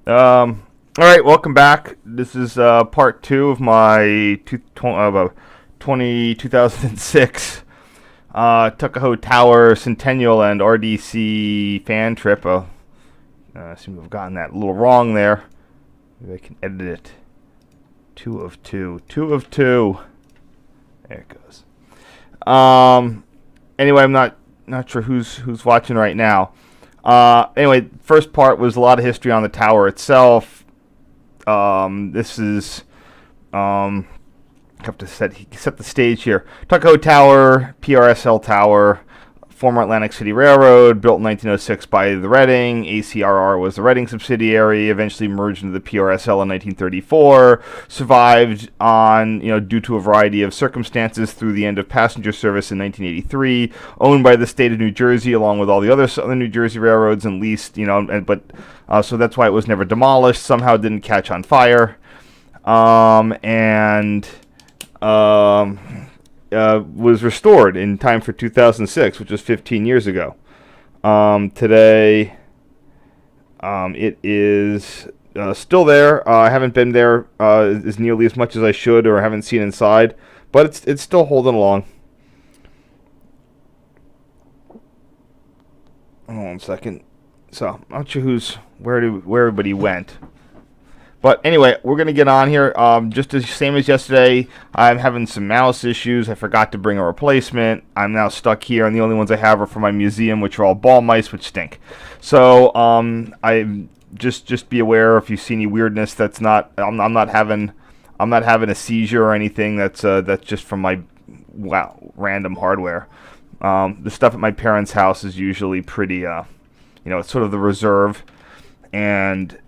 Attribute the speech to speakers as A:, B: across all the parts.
A: All right, welcome back. This is part two of my 2006 Tuckahoe Tower Centennial and RDC fan trip. I seem to have gotten that a little wrong there. Maybe I can edit it. Two of two. Two of two. There it goes. Anyway, I'm not sure who's watching right now. Anyway, first part was a lot of history on the tower itself. This is have to set the stage here. Tuckahoe Tower, PRSL Tower, former Atlantic City Railroad, built in 1906 by the Reading. ACRR was the Reading subsidiary, eventually merged into the PRSL in 1934. Survived due to a variety of circumstances through the end of passenger service in 1983. Owned by the state of New Jersey, along with all the other Southern New Jersey railroads, and leased, so that's why it was never demolished. Somehow didn't catch on fire, was restored in time for 2006, which was 15 years ago. Today, it is still there. I haven't been there as nearly as much as I should, or haven't seen inside, but it's still holding along. Hold on a second. So I'm not sure where everybody went. But anyway, we're going to get on here. Just the same as yesterday, I'm having some mouse issues. I forgot to bring a replacement. I'm now stuck here, and the only ones I have are for my museum, which are all ball mice, which stink. So I just be aware if you see any weirdness. That's not. I'm not having a seizure or anything. That's just from my random hardware. The stuff at my parents' house is usually pretty. It's sort of the reserve, and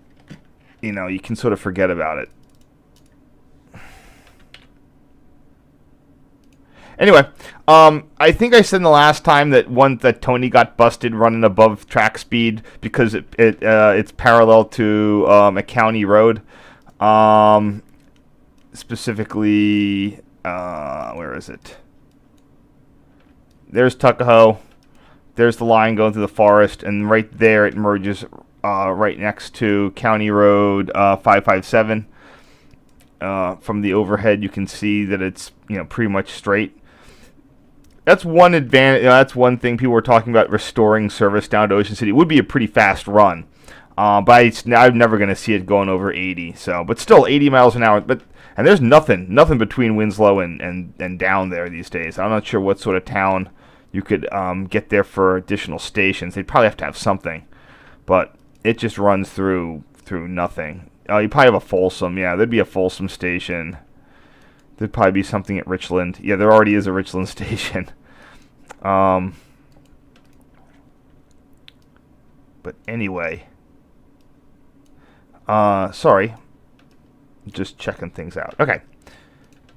A: you can sort of forget about it. Anyway, I think I said in the last time that Tony got busted running above track speed because it's parallel to a county road. Specifically, where is it? There's Tuckahoe. There's the line going through the forest, and right there it merges right next to County Road 557. From the overhead, you can see that it's pretty much straight. That's one advantage. That's one thing people were talking about, restoring service down to Ocean City. It would be a pretty fast run, but I'm never going to see it going over 80. So, but still 80 miles an hour. And there's nothing between Winslow and down there these days. I'm not sure what sort of town you could get there for additional stations. They'd probably have to have something, but it just runs through nothing. You probably have a Folsom. Yeah, there'd be a Folsom station. There'd probably be something at Richland. Yeah, there already is a Richland station. But anyway, sorry, just checking things out. Okay.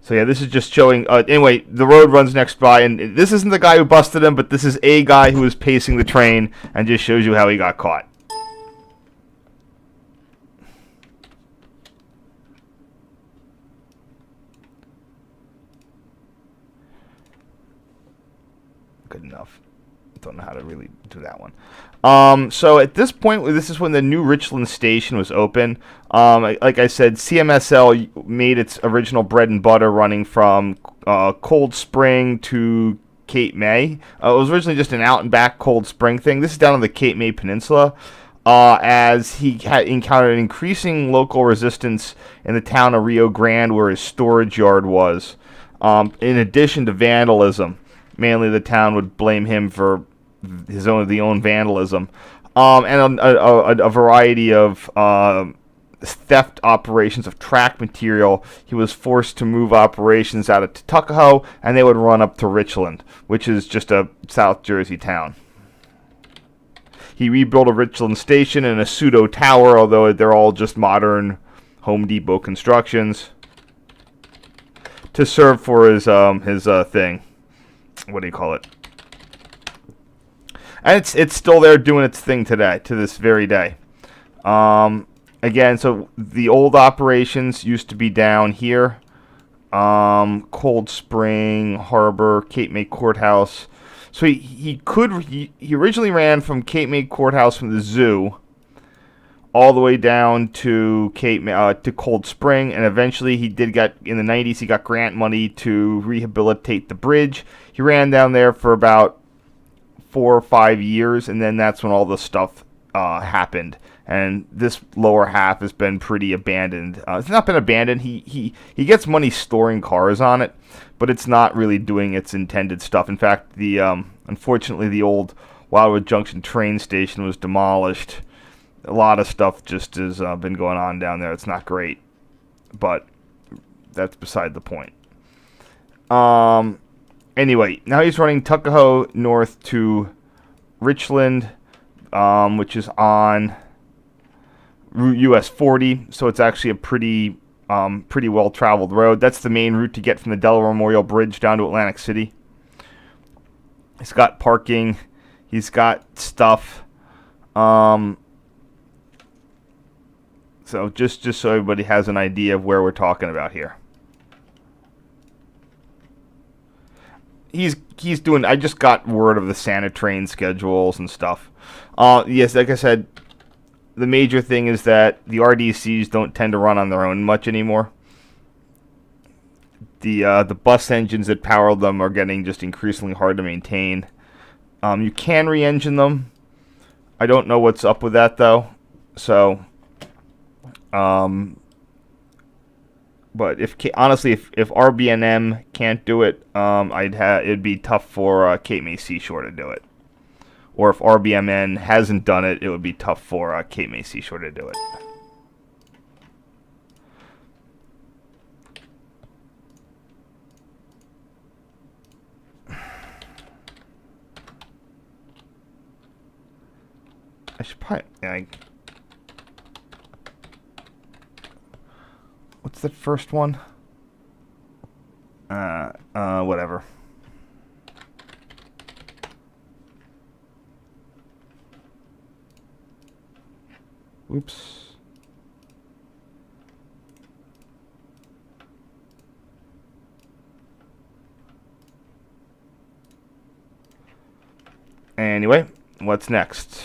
A: So yeah, this is just showing. Anyway, the road runs next by, and this isn't the guy who busted him, but this is a guy who was pacing the train, and just shows you how he got caught. Good enough. Don't know how to really do that one. So at this point, this is when the new Richland station was open. Like I said, CMSL made its original bread and butter running from Cold Spring to Cape May. It was originally just an out and back Cold Spring thing. This is down on the Cape May Peninsula. As he had encountered increasing local resistance in the town of Rio Grande, where his storage yard was. In addition to vandalism, mainly the town would blame him for the own vandalism, and a variety of theft operations of track material. He was forced to move operations out of Tuckahoe, and they would run up to Richland, which is just a South Jersey town. He rebuilt a Richland station and a pseudo tower, although they're all just modern Home Depot constructions, to serve for his thing. What do you call it? And it's still there doing its thing today, to this very day. Again, so the old operations used to be down here. Cold Spring, Harbor, Cape May Courthouse. So he originally ran from Cape May Courthouse from the zoo all the way down to to Cold Spring, and eventually he did get in the 90s. He got grant money to rehabilitate the bridge. He ran down there for about 4 or 5 years, and then that's when all the stuff happened. And this lower half has been pretty abandoned. It's not been abandoned. He gets money storing cars on it, but it's not really doing its intended stuff. In fact, the unfortunately the old Wildwood Junction train station was demolished. A lot of stuff just has been going on down there. It's not great, but that's beside the point. Anyway, now he's running Tuckahoe north to Richland, which is on Route US 40, so it's actually a pretty well-traveled road. That's the main route to get from the Delaware Memorial Bridge down to Atlantic City. He's got parking. He's got stuff. So just so everybody has an idea of where we're talking about here. He's doing. I just got word of the Santa train schedules and stuff. Yes, like I said, the major thing is that the RDCs don't tend to run on their own much anymore. The bus engines that power them are getting just increasingly hard to maintain. You can re-engine them. I don't know what's up with that though. So, but honestly, if RBNM can't do it, it'd be tough for Cape May Seashore to do it. Or if RBMN hasn't done it, it would be tough for Cape May Seashore to do it. I should probably. What's the first one? Whatever. Oops. Anyway, what's next?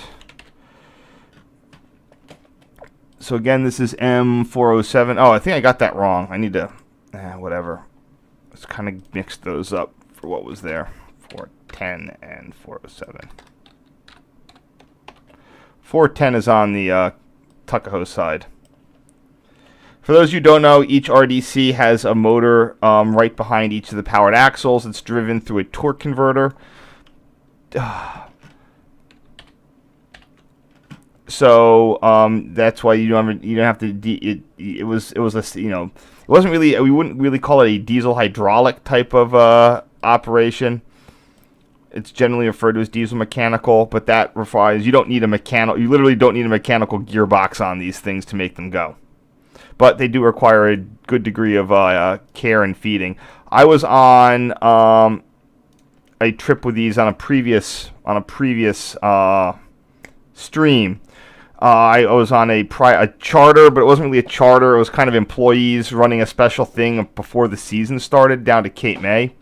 A: So again, this is M407. Oh, I think I got that wrong. I need to, whatever. Let's kind of mix those up for what was there. 410 and 407. 410 is on the Tuckahoe side. For those who don't know, each RDC has a motor right behind each of the powered axles. It's driven through a torque converter. So that's why you don't have to. It was a, it wasn't really, we wouldn't really call it a diesel hydraulic type of operation. It's generally referred to as diesel mechanical, but that requires you literally don't need a mechanical gearbox on these things to make them go. But they do require a good degree of care and feeding. I was on a trip with these on a previous stream. I was on a charter, but it wasn't really a charter. It was kind of employees running a special thing before the season started down to Cape May,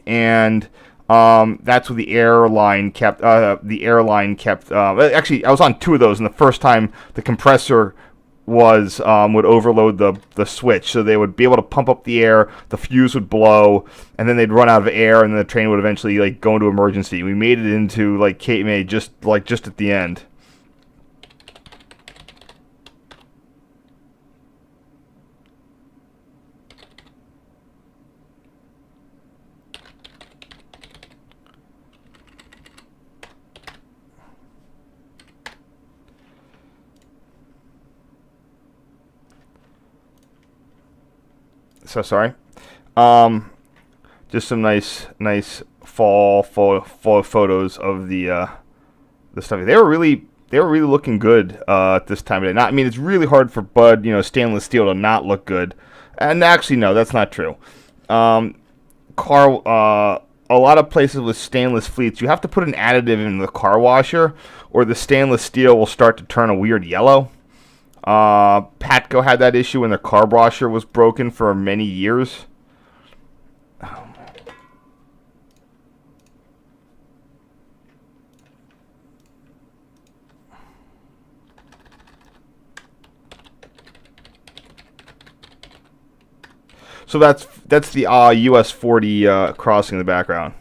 A: and that's where the airline kept. Actually, I was on two of those, and the first time the compressor was would overload the switch, so they would be able to pump up the air, the fuse would blow, and then they'd run out of air, and then the train would eventually go into emergency. We made it into Cape May just at the end. So sorry. Just some nice fall photos of the stuff. They were really looking good at this time of day. It's really hard for Bud, stainless steel to not look good. And actually, no, that's not true. A lot of places with stainless fleets, you have to put an additive in the car washer, or the stainless steel will start to turn a weird yellow. Patco had that issue when their carb washer was broken for many years. So that's the US 40 crossing in the background.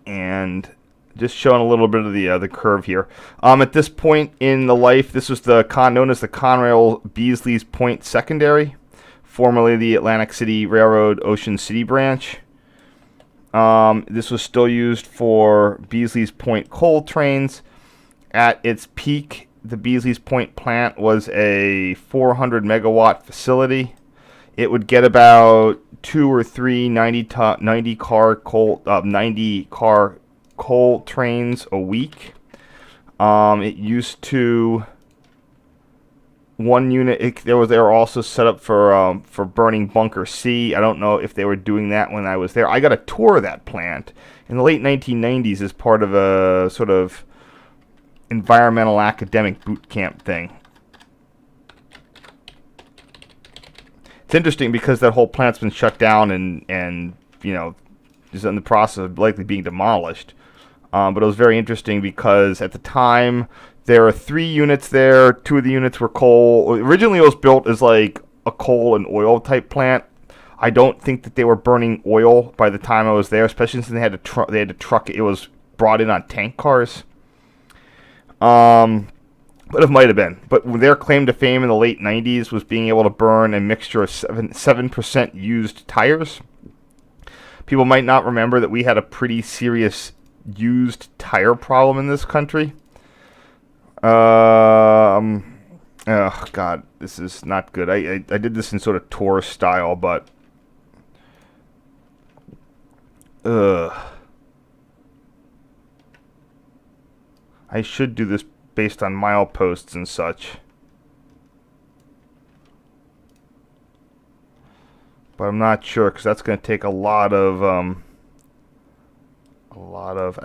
A: And just showing a little bit of the curve here. At this point in the life, this was the known as the Conrail Beasley's Point Secondary, formerly the Atlantic City Railroad Ocean City branch. This was still used for Beasley's Point coal trains. At its peak, the Beasley's Point plant was a 400 megawatt facility. It would get about 2 or 3 90 car coal trains a week. It used to one unit. They were also set up for burning Bunker C. I don't know if they were doing that when I was there. I got a tour of that plant in the late 1990s as part of a sort of environmental academic boot camp thing. It's interesting because that whole plant's been shut down and you know, is in the process of likely being demolished. But it was very interesting because at the time there were 3 units there. 2 of the units were coal. Originally it was built as like a coal and oil type plant. I don't think that they were burning oil by the time I was there, especially since they had to truck it. It was brought in on tank cars. But it might have been. But their claim to fame in the late 90s was being able to burn a mixture of 7% used tires. People might not remember that we had a pretty serious used tire problem in this country. Oh, God, this is not good. I did this in sort of tour style, but... I should do this based on mileposts and such. But I'm not sure, because that's going to take a lot of,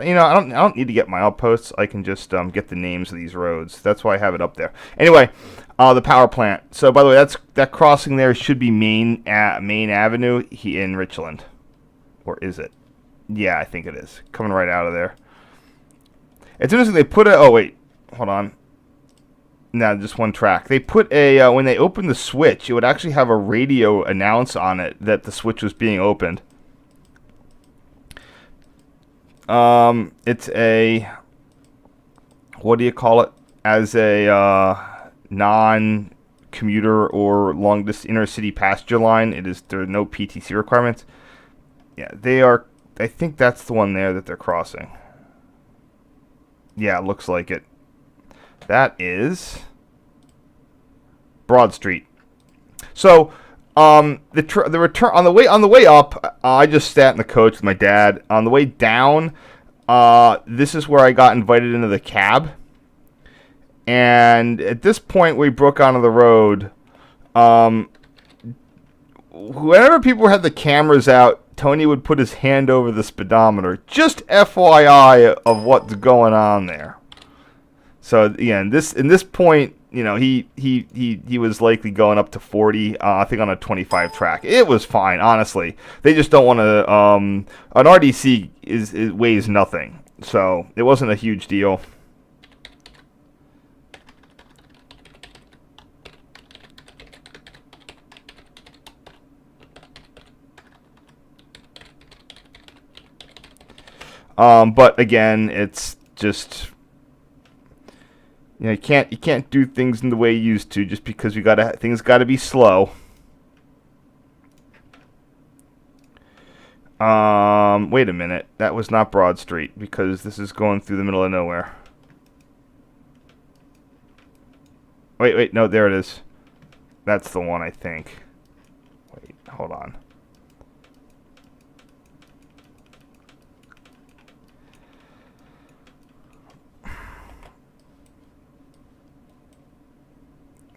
A: you know, I don't need to get mileposts. I can just get the names of these roads. That's why I have it up there. Anyway, the power plant. So, by the way, that crossing there should be Main Avenue in Richland. Or is it? Yeah, I think it is. Coming right out of there. It's interesting, they put oh wait, hold on. No, just one track. They put when they opened the switch, it would actually have a radio announce on it that the switch was being opened. It's a, what do you call it? As a non-commuter or long-distance inner-city passenger line, there are no PTC requirements. Yeah, they are, I think that's the one there that they're crossing. Yeah, it looks like it. That is Broad Street. So, the return on the way up, I just sat in the coach with my dad. On the way down, this is where I got invited into the cab. And at this point, we broke onto the road. Whenever people had the cameras out, Tony would put his hand over the speedometer. Just FYI of what's going on there. So yeah, in this point, you know, he was likely going up to 40. I think on a 25 track. It was fine, honestly. They just don't want to. An RDC weighs nothing, so it wasn't a huge deal. But again, it's just, you know, you can't do things in the way you used to just because things got to be slow. Wait a minute, that was not Broad Street because this is going through the middle of nowhere. Wait, no, there it is. That's the one, I think. Wait, hold on.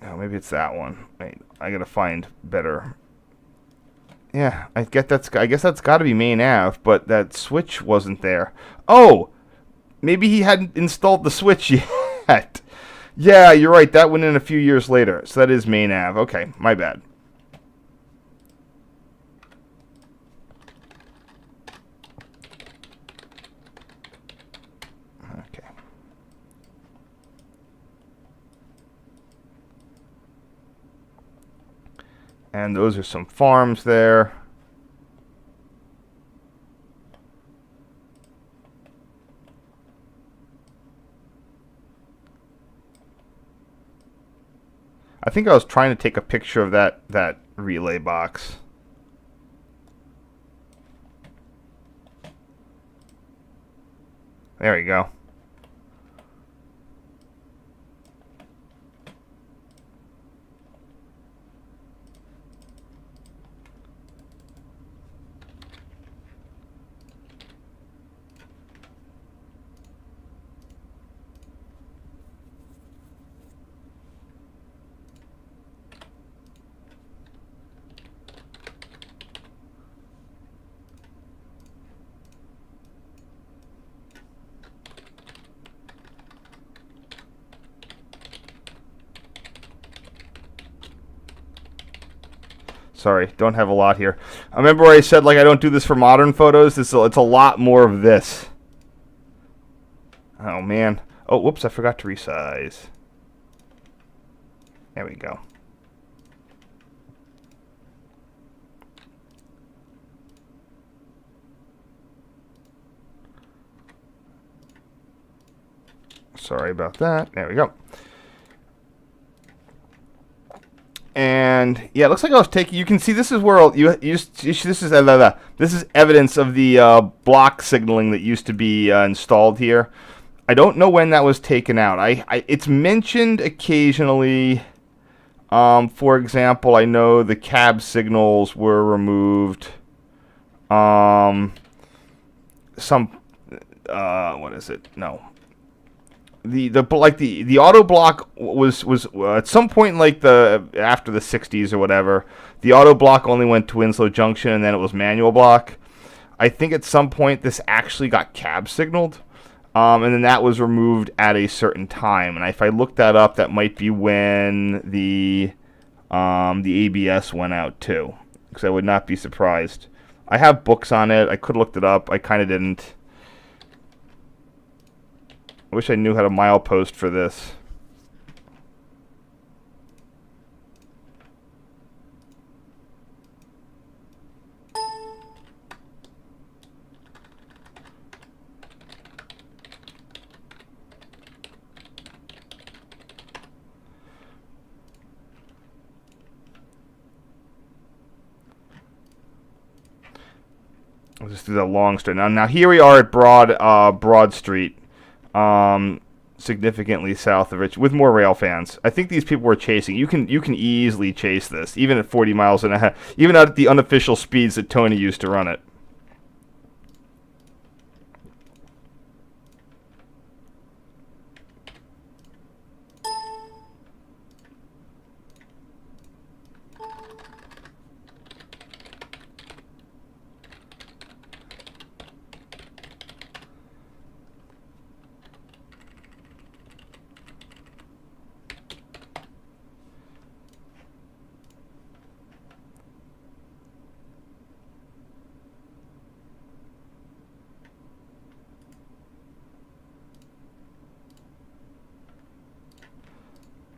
A: Oh, maybe it's that one. Wait, I gotta find better. Yeah, I guess that's got to be Main Ave, but that switch wasn't there. Oh, maybe he hadn't installed the switch yet. Yeah, you're right. That went in a few years later, so that is Main Ave. Okay, my bad. And those are some farms there. I think I was trying to take a picture of that relay box. There we go. Sorry, don't have a lot here. I remember where I said, like, I don't do this for modern photos. It's a lot more of this. Oh, man. Oh, whoops, I forgot to resize. There we go. Sorry about that. There we go. And yeah, it looks like I was taking. You can see this is where this is evidence of the block signaling that used to be installed here. I don't know when that was taken out. It's mentioned occasionally. For example, I know the cab signals were removed. What is it? No. The auto block was at some point after the 60s or whatever, the auto block only went to Winslow Junction and then it was manual block. I think at some point this actually got cab signaled, and then that was removed at a certain time. And if I look that up, that might be when the ABS went out too, because I would not be surprised. I have books on it. I could have looked it up. I kind of didn't. I wish I knew how to milepost for this. I'll just do the long street. Now here we are at Broad Street. Significantly south of Richland, with more rail fans. I think these people were chasing. You can easily chase this, even at 40 miles an hour, even at the unofficial speeds that Tony used to run it.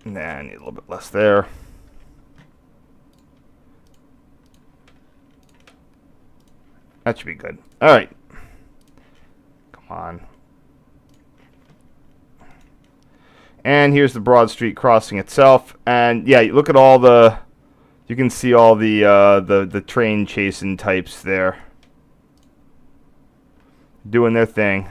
A: Nah, I need a little bit less there. That should be good. All right. Come on. And here's the Broad Street crossing itself. And yeah, look at all the. You can see all the train chasing types there, doing their thing.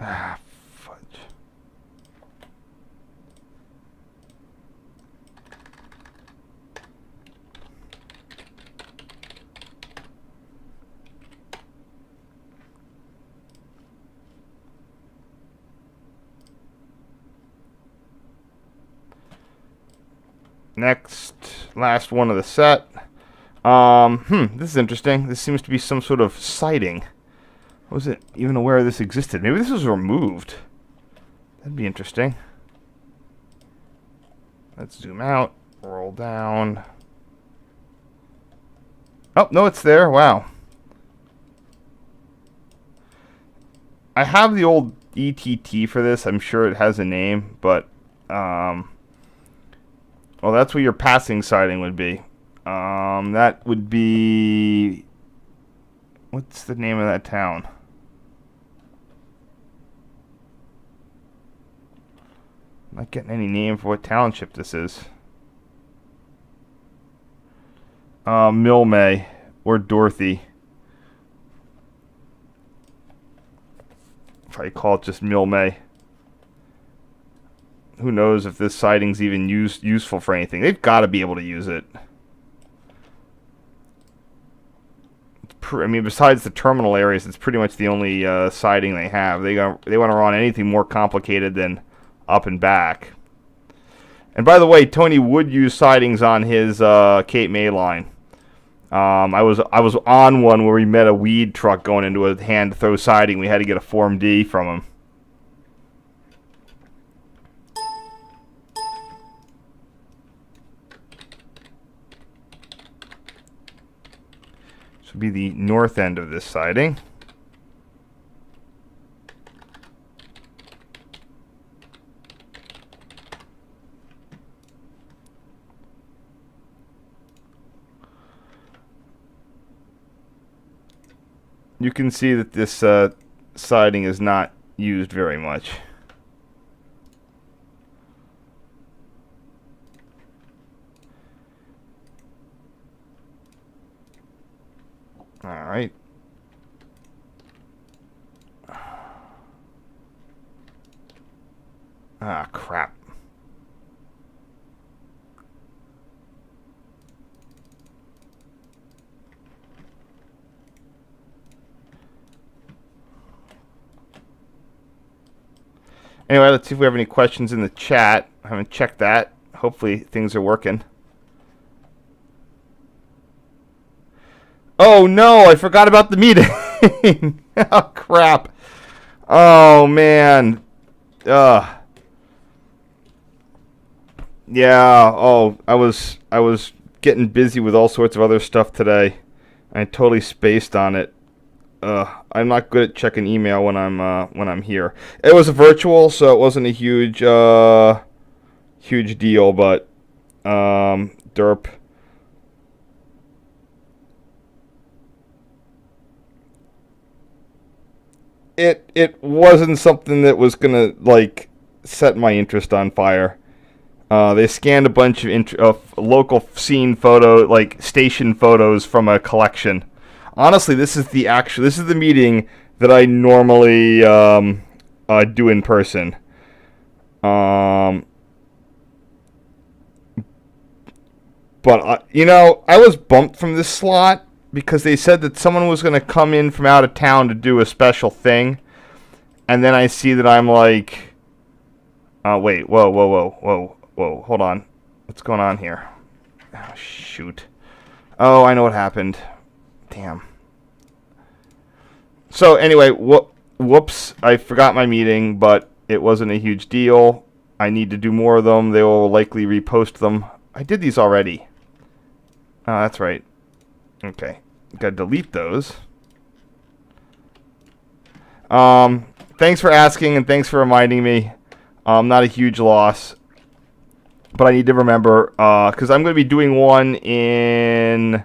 A: Ah, fudge. Next, last one of the set. This is interesting. This seems to be some sort of sighting. I wasn't even aware this existed. Maybe this was removed. That'd be interesting. Let's zoom out, roll down. Oh, no, it's there. Wow. I have the old ETT for this. I'm sure it has a name, but, well, that's where your passing sighting would be. That would be, what's the name of that town? I'm not getting any name for what township this is. Milmay or Dorothy. If I call it just Milmay. Who knows if this sighting's even useful for anything. They've got to be able to use it. I mean, besides the terminal areas, it's pretty much the only sighting they have. They want to run anything more complicated than up and back. And by the way, Tony would use sightings on his Cape May line. I was on one where we met a weed truck going into a hand throw sighting. We had to get a Form D from him. This would be the north end of this sighting. You can see that this siding is not used very much. All right. Ah, crap. Anyway, let's see if we have any questions in the chat. I haven't checked that. Hopefully things are working. Oh no, I forgot about the meeting. Oh crap. Oh man. Yeah. Oh, I was getting busy with all sorts of other stuff today. I totally spaced on it. I'm not good at checking email when I'm here. It was virtual, so it wasn't a huge deal, but derp. It wasn't something that was gonna like set my interest on fire. They scanned a bunch of local scene photo, like station photos from a collection. Honestly, this is the meeting that I normally do in person. But I was bumped from this slot because they said that someone was going to come in from out of town to do a special thing, and then I see that I'm like, wait, whoa, hold on, what's going on here? Oh, shoot. Oh, I know what happened. Damn. So anyway, whoops, I forgot my meeting, but it wasn't a huge deal. I need to do more of them. They will likely repost them. I did these already. Oh, that's right. Okay. Gotta delete those. Thanks for asking and thanks for reminding me. Not a huge loss. But I need to remember, because I'm going to be doing one in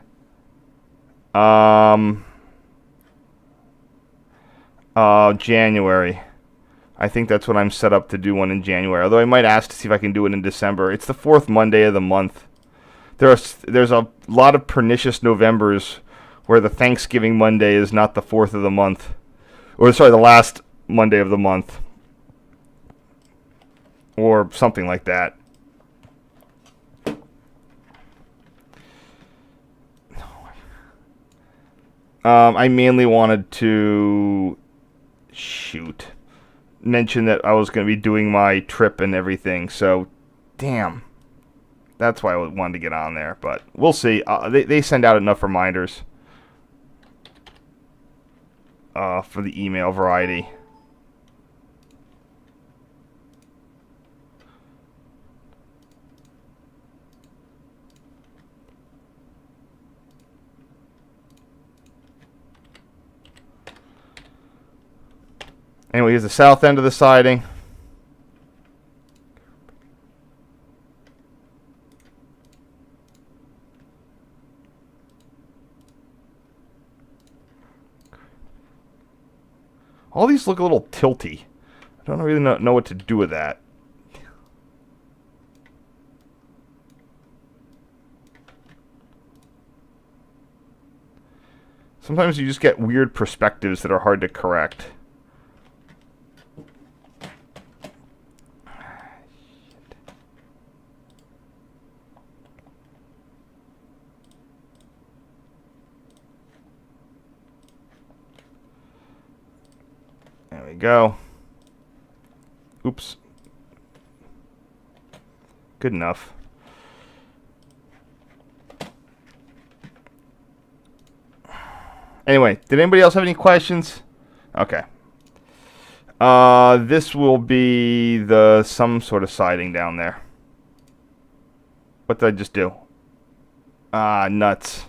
A: January. I think that's when I'm set up to do one in January. Although I might ask to see if I can do it in December. It's the fourth Monday of the month. There's a lot of pernicious Novembers where the Thanksgiving Monday is not the fourth of the month. Or, sorry, the last Monday of the month. Or something like that. I mainly wanted to mention that I was going to be doing my trip and everything. So, damn. That's why I wanted to get on there. But we'll see. They send out enough reminders for the email variety. Anyway, here's the south end of the siding. All these look a little tilty. I don't really know what to do with that. Sometimes you just get weird perspectives that are hard to correct. There we go. Oops. Good enough. Anyway, did anybody else have any questions? Okay. This will be some sort of siding down there. What did I just do? Ah, nuts.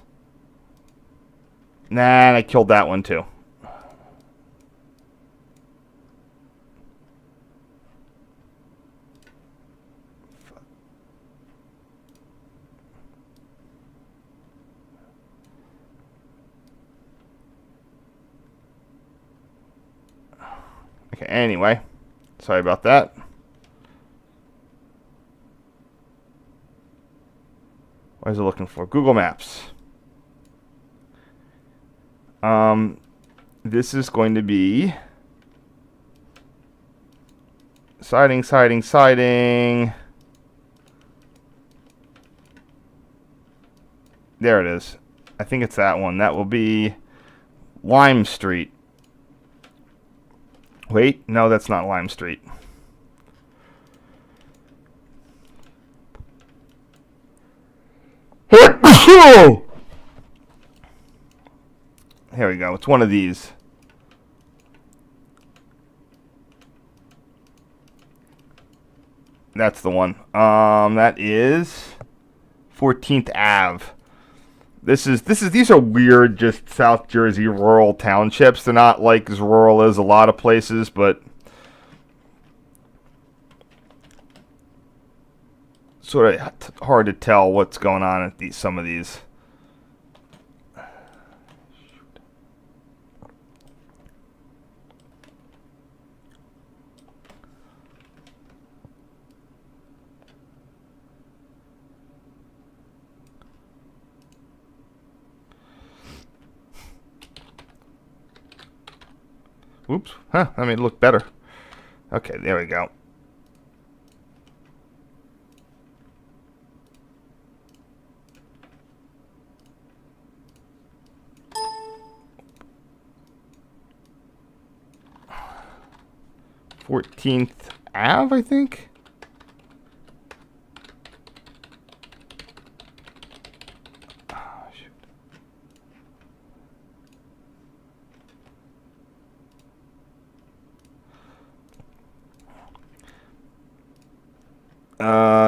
A: Nah, I killed that one too. Okay, anyway, sorry about that. What is it looking for? Google Maps. This is going to be siding. There it is. I think it's that one. That will be Lime Street. Wait, no, that's not Lime Street. Here we go. It's one of these. That's the one. That is 14th Ave. These are weird, just South Jersey rural townships. They're not like as rural as a lot of places, but sort of hard to tell what's going on at some of these. Oops. Huh, that made it look better. Okay, there we go. "14th Ave", I think.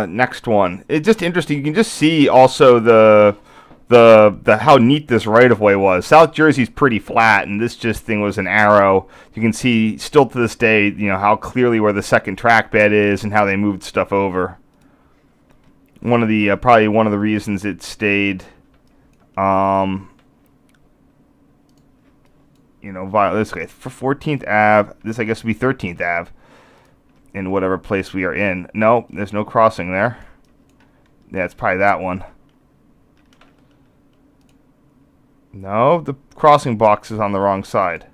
A: Next one. It's just interesting. You can just see also the how neat this right of way was. South Jersey's pretty flat, and this just thing was an arrow. You can see still to this day, you know, how clearly where the second track bed is and how they moved stuff over. One of the probably one of the reasons it stayed, you know, this way for 14th Ave. This I guess would be 13th Ave. In whatever place we are in. No, there's no crossing there. Yeah, it's probably that one. No, the crossing box is on the wrong side.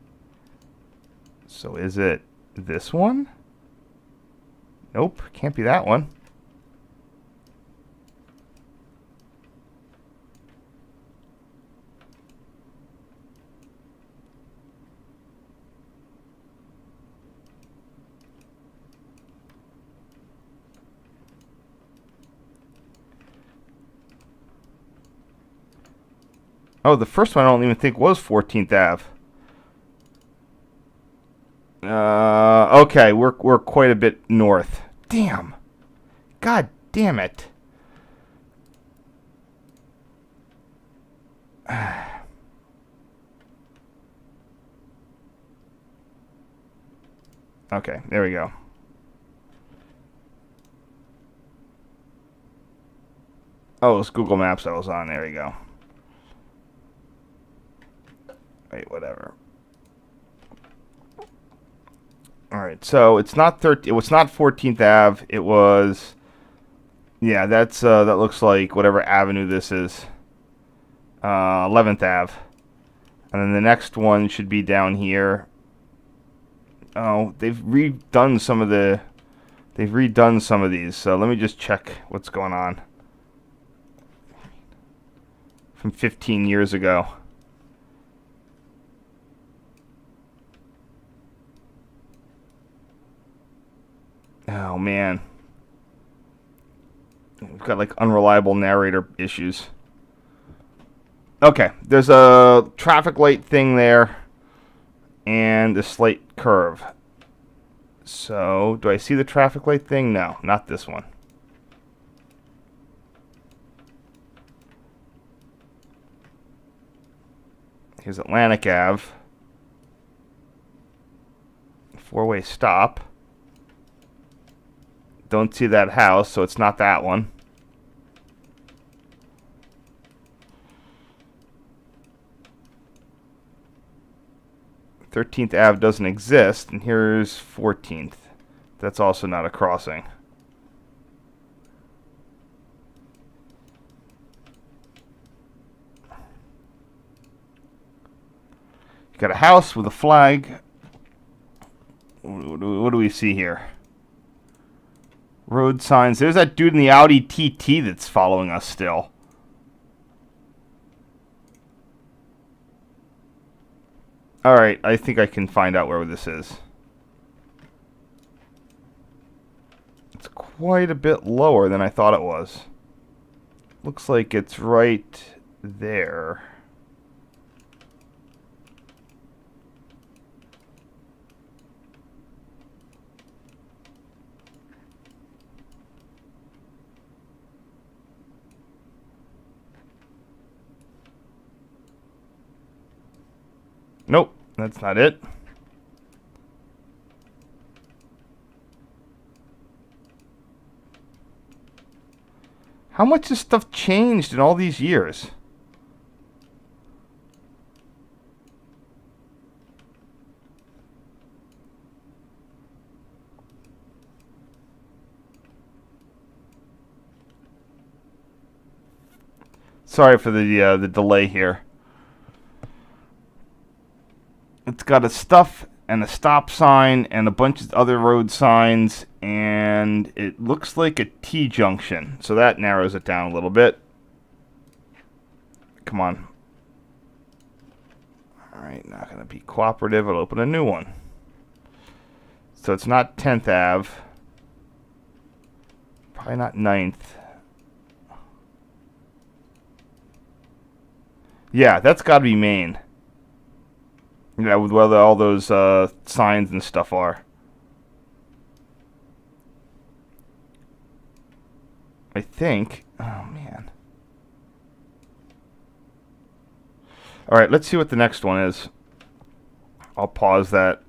A: So is it this one? Nope, can't be that one. Oh, the first one I don't even think was 14th Ave. Okay, we're quite a bit north. Damn. God damn it. Okay, there we go. Oh, it's Google Maps I was on. There we go. Wait, whatever. All right, so it's not 13. It was not 14th Ave. It was, yeah. That's that looks like whatever avenue this is. 11th Ave, and then the next one should be down here. Oh, they've redone some of the. They've redone some of these. So let me just check what's going on. From 15 years ago. Oh, man. We've got, like, unreliable narrator issues. Okay, there's a traffic light thing there. And a slight curve. So, do I see the traffic light thing? No, not this one. Here's Atlantic Ave. Four-way stop. Don't see that house, so it's not that one. Thirteenth Ave doesn't exist, and here's 14th. That's also not a crossing. You got a house with a flag. What do we see here? Road signs. There's that dude in the Audi TT that's following us still. Alright, I think I can find out where this is. It's quite a bit lower than I thought it was. Looks like it's right there. Nope, that's not it. How much has stuff changed in all these years? Sorry for the delay here. It's got a stuff and a stop sign and a bunch of other road signs, and it looks like a T-junction. So that narrows it down a little bit. Come on. Alright, not going to be cooperative. I'll open a new one. So it's not 10th Ave. Probably not 9th. Yeah, that's got to be Main. Yeah, with where all those signs and stuff are. I think. Oh, man. Alright, let's see what the next one is. I'll pause that.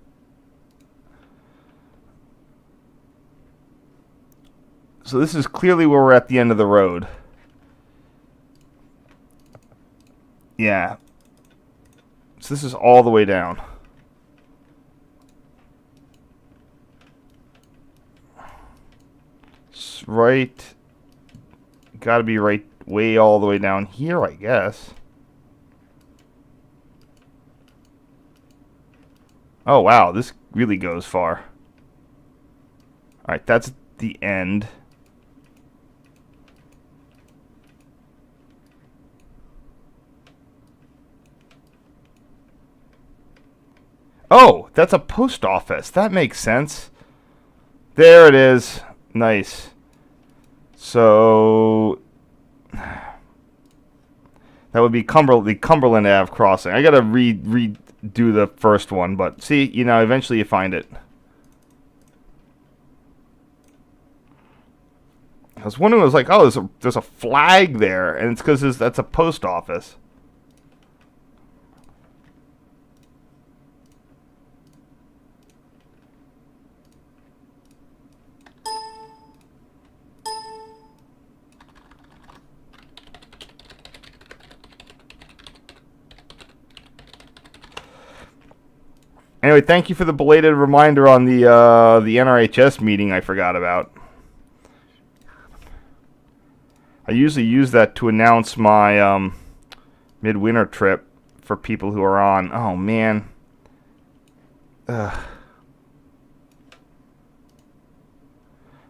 A: So this is clearly where we're at the end of the road. Yeah. So this is all the way down. It's right. Got to be right way all the way down here, I guess. Oh, wow. This really goes far. Alright, that's the end. Oh, that's a post office. That makes sense. There it is. Nice. So that would be the Cumberland Ave crossing. I gotta redo the first one, but see, you know, eventually you find it. I was wondering, I was like, oh, there's a flag there, and it's because that's a post office. Anyway, thank you for the belated reminder on the NRHS meeting I forgot about. I usually use that to announce my midwinter trip for people who are on. Oh, man. Ugh.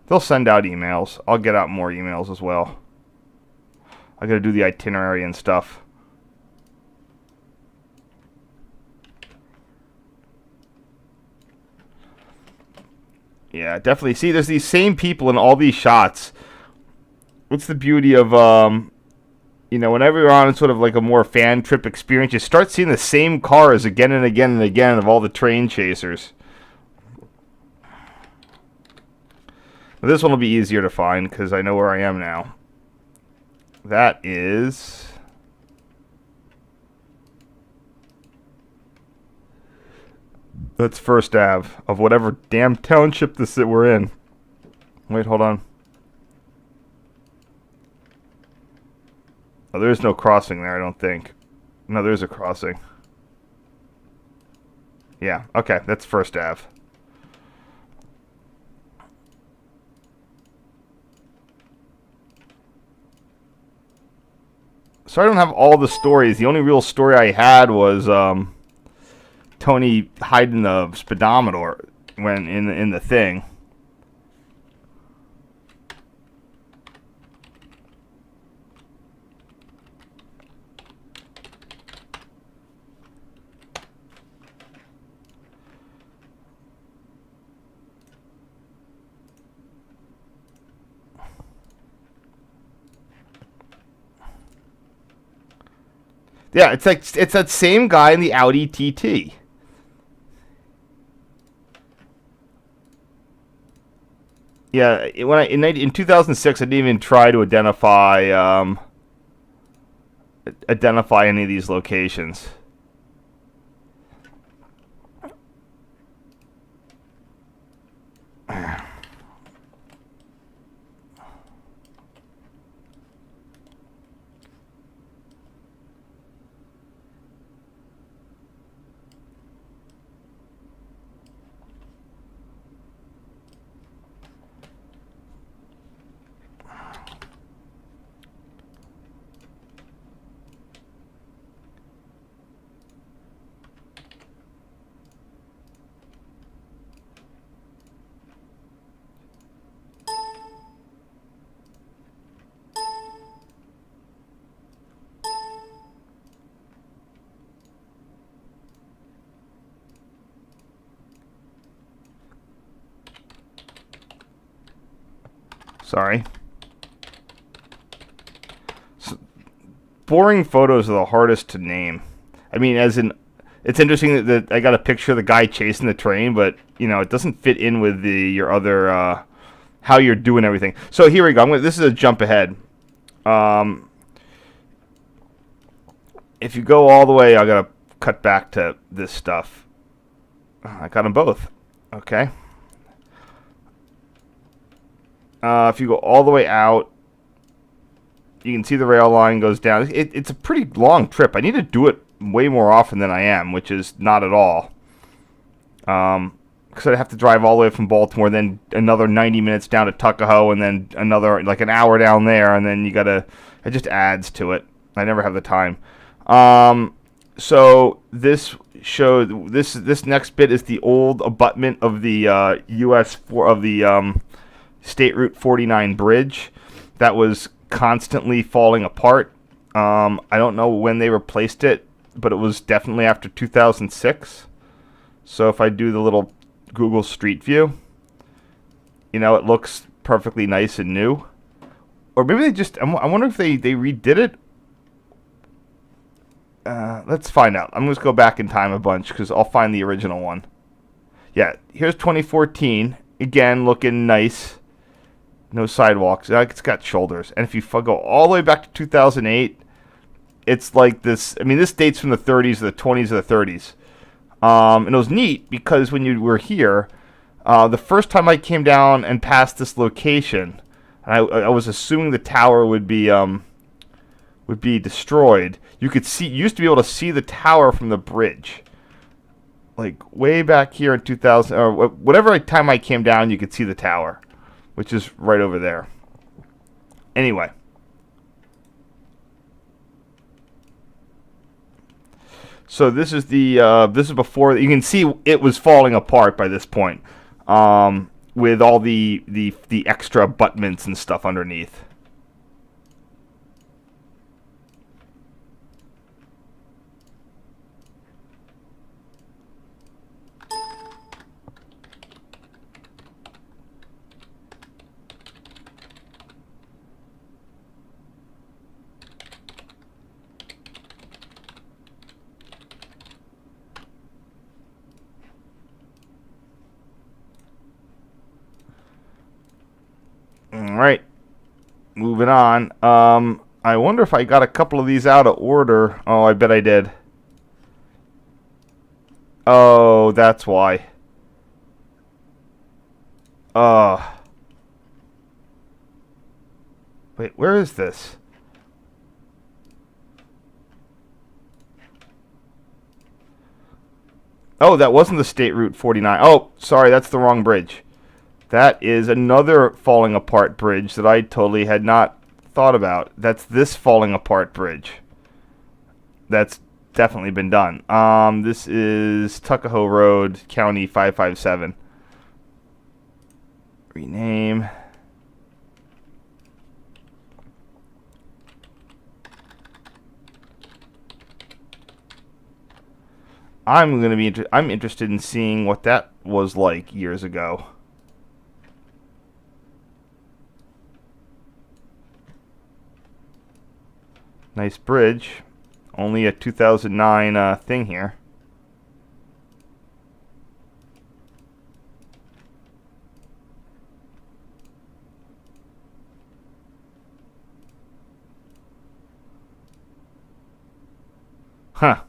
A: They'll send out emails. I'll get out more emails as well. I gotta do the itinerary and stuff. Yeah, definitely. See, there's these same people in all these shots. What's the beauty of, you know, whenever you're on sort of like a more fan trip experience, you start seeing the same cars again and again and again of all the train chasers. This one will be easier to find because I know where I am now. That is... That's First Ave of whatever damn township that we're in. Wait, hold on. Oh, there is no crossing there, I don't think. No, there is a crossing. Yeah, okay, that's First Ave. So I don't have all the stories. The only real story I had was Tony hiding the speedometer when in the thing. Yeah, it's that same guy in the Audi TT. Yeah, in 2006, I didn't even try to identify any of these locations. Sorry. So, boring photos are the hardest to name. I mean, as in, it's interesting that I got a picture of the guy chasing the train, but, you know, it doesn't fit in with your other, how you're doing everything. So here we go. This is a jump ahead. If you go all the way, I got to cut back to this stuff. I got them both. Okay. If you go all the way out, you can see the rail line goes down. It's a pretty long trip. I need to do it way more often than I am, which is not at all. Because I'd have to drive all the way from Baltimore, then another 90 minutes down to Tuckahoe, and then another, like an hour down there, and then you gotta, it just adds to it. I never have the time. So this shows, this next bit is the old abutment of the State Route 49 bridge that was constantly falling apart. I don't know when they replaced it, but it was definitely after 2006. So if I do the little Google Street View, you know, it looks perfectly nice and new. Or maybe they just, I wonder if they redid it. Let's find out. I'm going to go back in time a bunch because I'll find the original one. Yeah, here's 2014. Again, looking nice. No sidewalks. It's got shoulders. And if you go all the way back to 2008, it's like this. I mean, this dates from the 30s, the 20s, or the 30s. And it was neat because when you were here, the first time I came down and passed this location, I was assuming the tower would be destroyed. You could see, you used to be able to see the tower from the bridge. like way back here in 2000 or whatever time I came down, you could see the tower, which is right over there. Anyway, so this is this is before you can see it was falling apart by this point, with all the extra abutments and stuff underneath. Alright, moving on. I wonder if I got a couple of these out of order. Oh, I bet I did. Oh, that's why. Wait, where is this? Oh, that wasn't the State Route 49. Oh, sorry, that's the wrong bridge. That is another falling apart bridge that I totally had not thought about. That's this falling apart bridge. That's definitely been done. This is Tuckahoe Road, County 557. Rename. I'm interested in seeing what that was like years ago. Nice bridge. Only a 2009 thing here. Huh.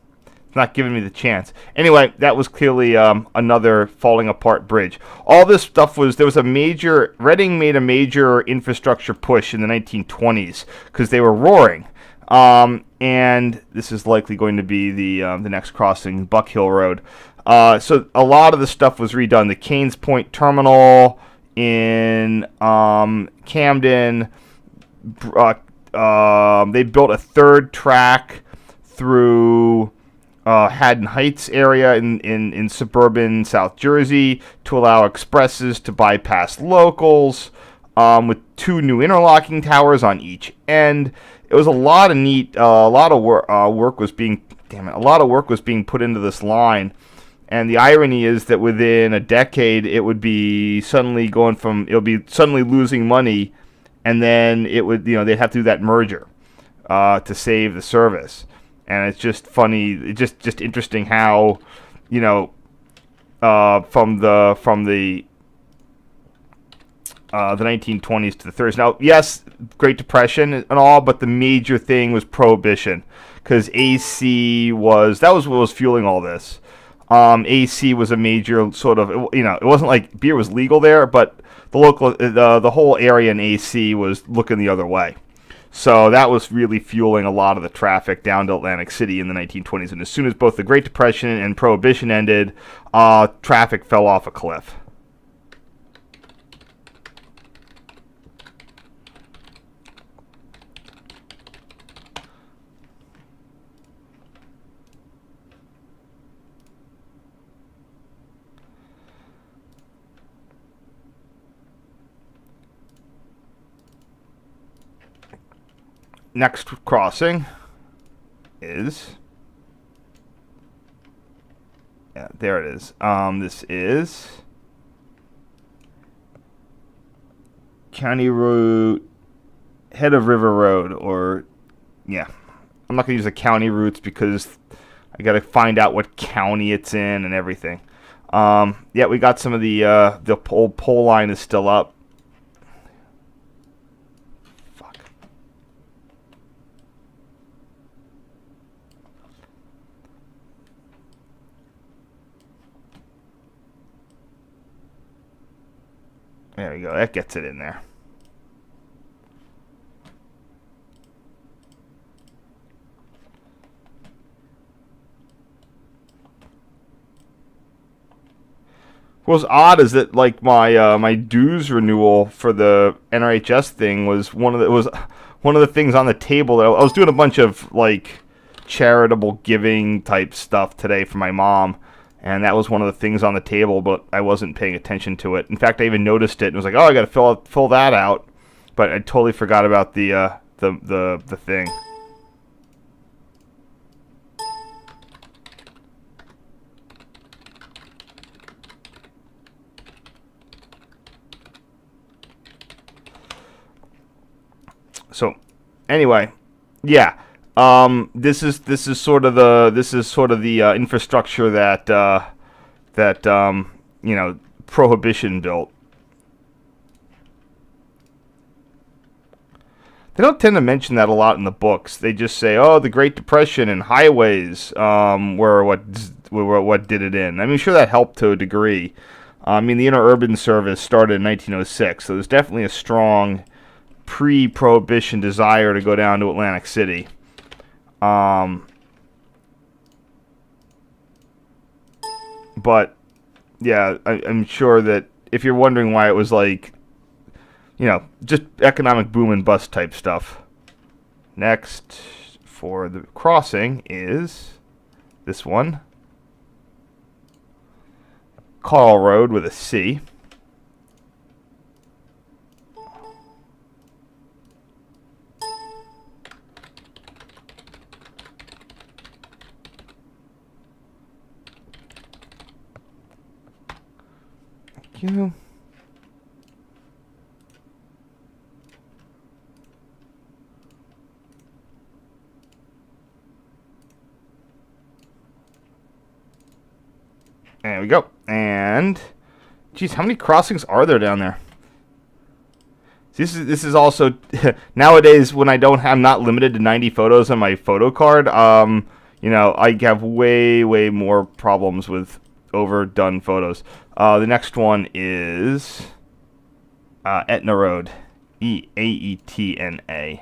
A: It's not giving me the chance. Anyway, that was clearly another falling apart bridge. All this stuff Reading made a major infrastructure push in the 1920s because they were roaring. And this is likely going to be the next crossing, Buck Hill Road. So a lot of the stuff was redone. The Canes Point Terminal in Camden. They built a third track through Haddon Heights area in suburban South Jersey to allow expresses to bypass locals, with 2 new interlocking towers on each end. It was a lot of work was being put into this line, and the irony is that within a decade it would be suddenly losing money, and then they'd have to do that merger to save the service. And it's just funny, it's just interesting how, from the 1920s to the 30s. Now, yes, Great Depression and all, but the major thing was Prohibition, because AC was what was fueling all this. AC was a major sort of, it wasn't like beer was legal there, but the whole area in AC was looking the other way. So that was really fueling a lot of the traffic down to Atlantic City in the 1920s. And as soon as both the Great Depression and Prohibition ended, traffic fell off a cliff. Next crossing is, there it is. This is County Route, head of River Road, or I'm not gonna use the county routes because I gotta find out what county it's in and everything. We got some of the old pole line is still up. There we go. That gets it in there. What was odd is that like my dues renewal for the NRHS thing was one of the things on the table. That I was doing a bunch of like charitable giving type stuff today for my mom, and that was one of the things on the table, but I wasn't paying attention to it. In fact, I even noticed it and was like, oh, I got to fill that out, but I totally forgot about the thing. So, anyway, yeah. This is sort of the infrastructure that Prohibition built. They don't tend to mention that a lot in the books. They just say, "Oh, the Great Depression and highways were what did it in." I mean, sure that helped to a degree. I mean, the interurban service started in 1906, so there's definitely a strong pre-Prohibition desire to go down to Atlantic City. But yeah, I'm sure that if you're wondering why it was like, just economic boom and bust type stuff. Next for the crossing is this one. Carl Road with a C. Thank you. There we go. And, geez, how many crossings are there down there? This is also nowadays when I'm not limited to 90 photos on my photo card. I have way more problems with overdone photos. The next one is Aetna Road, Aetna.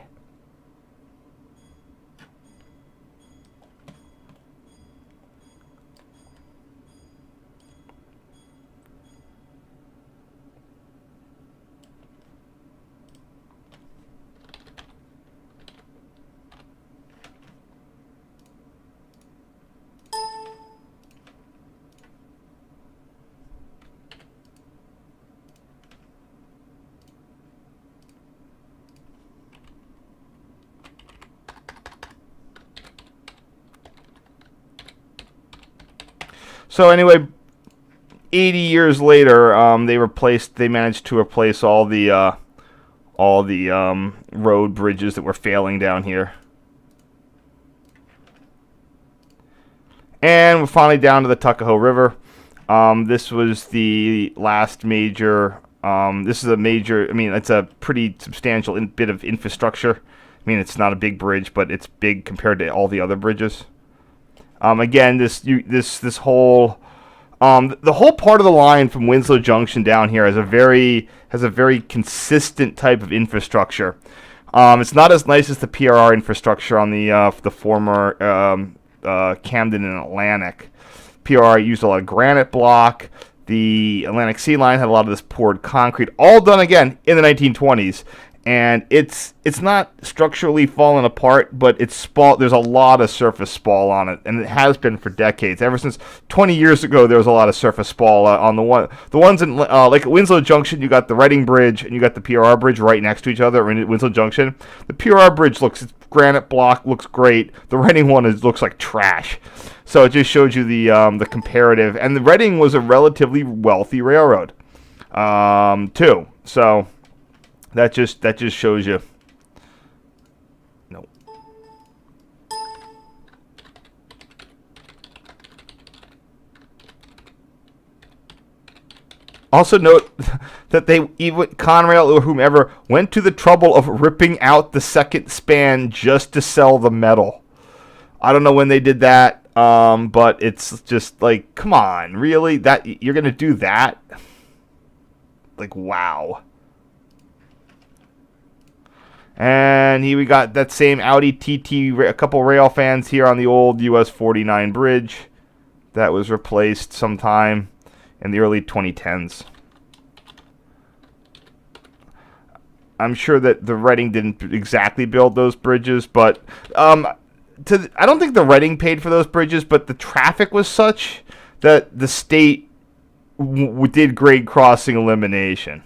A: So anyway, 80 years later, they managed to replace all the road bridges that were failing down here. And we're finally down to the Tuckahoe River. This was the last major. It's a pretty substantial bit of infrastructure. I mean, it's not a big bridge, but it's big compared to all the other bridges. Again, this whole the whole part of the line from Winslow Junction down here has a very consistent type of infrastructure. It's not as nice as the PRR infrastructure on the former Camden and Atlantic. PRR used a lot of granite block. The Atlantic Sea Line had a lot of this poured concrete, all done again in the 1920s. And it's not structurally fallen apart, but there's a lot of surface spall on it, and it has been for decades. Ever since 20 years ago, there was a lot of surface spall on the ones in like at Winslow Junction. You got the Reading Bridge and you got the PRR Bridge right next to each other in Winslow Junction. The PRR Bridge it's granite block, looks great. The Reading one looks like trash. So it just shows you the comparative. And the Reading was a relatively wealthy railroad, too. So. That just shows you. No. Also note that Conrail or whomever went to the trouble of ripping out the second span just to sell the metal. I don't know when they did that, but it's just like, come on, really? That you're gonna do that? Like, wow. And here we got that same Audi TT, a couple rail fans here on the old US 49 bridge that was replaced sometime in the early 2010s. I'm sure that the Reading didn't exactly build those bridges, but I don't think the Reading paid for those bridges, but the traffic was such that the state did grade crossing elimination.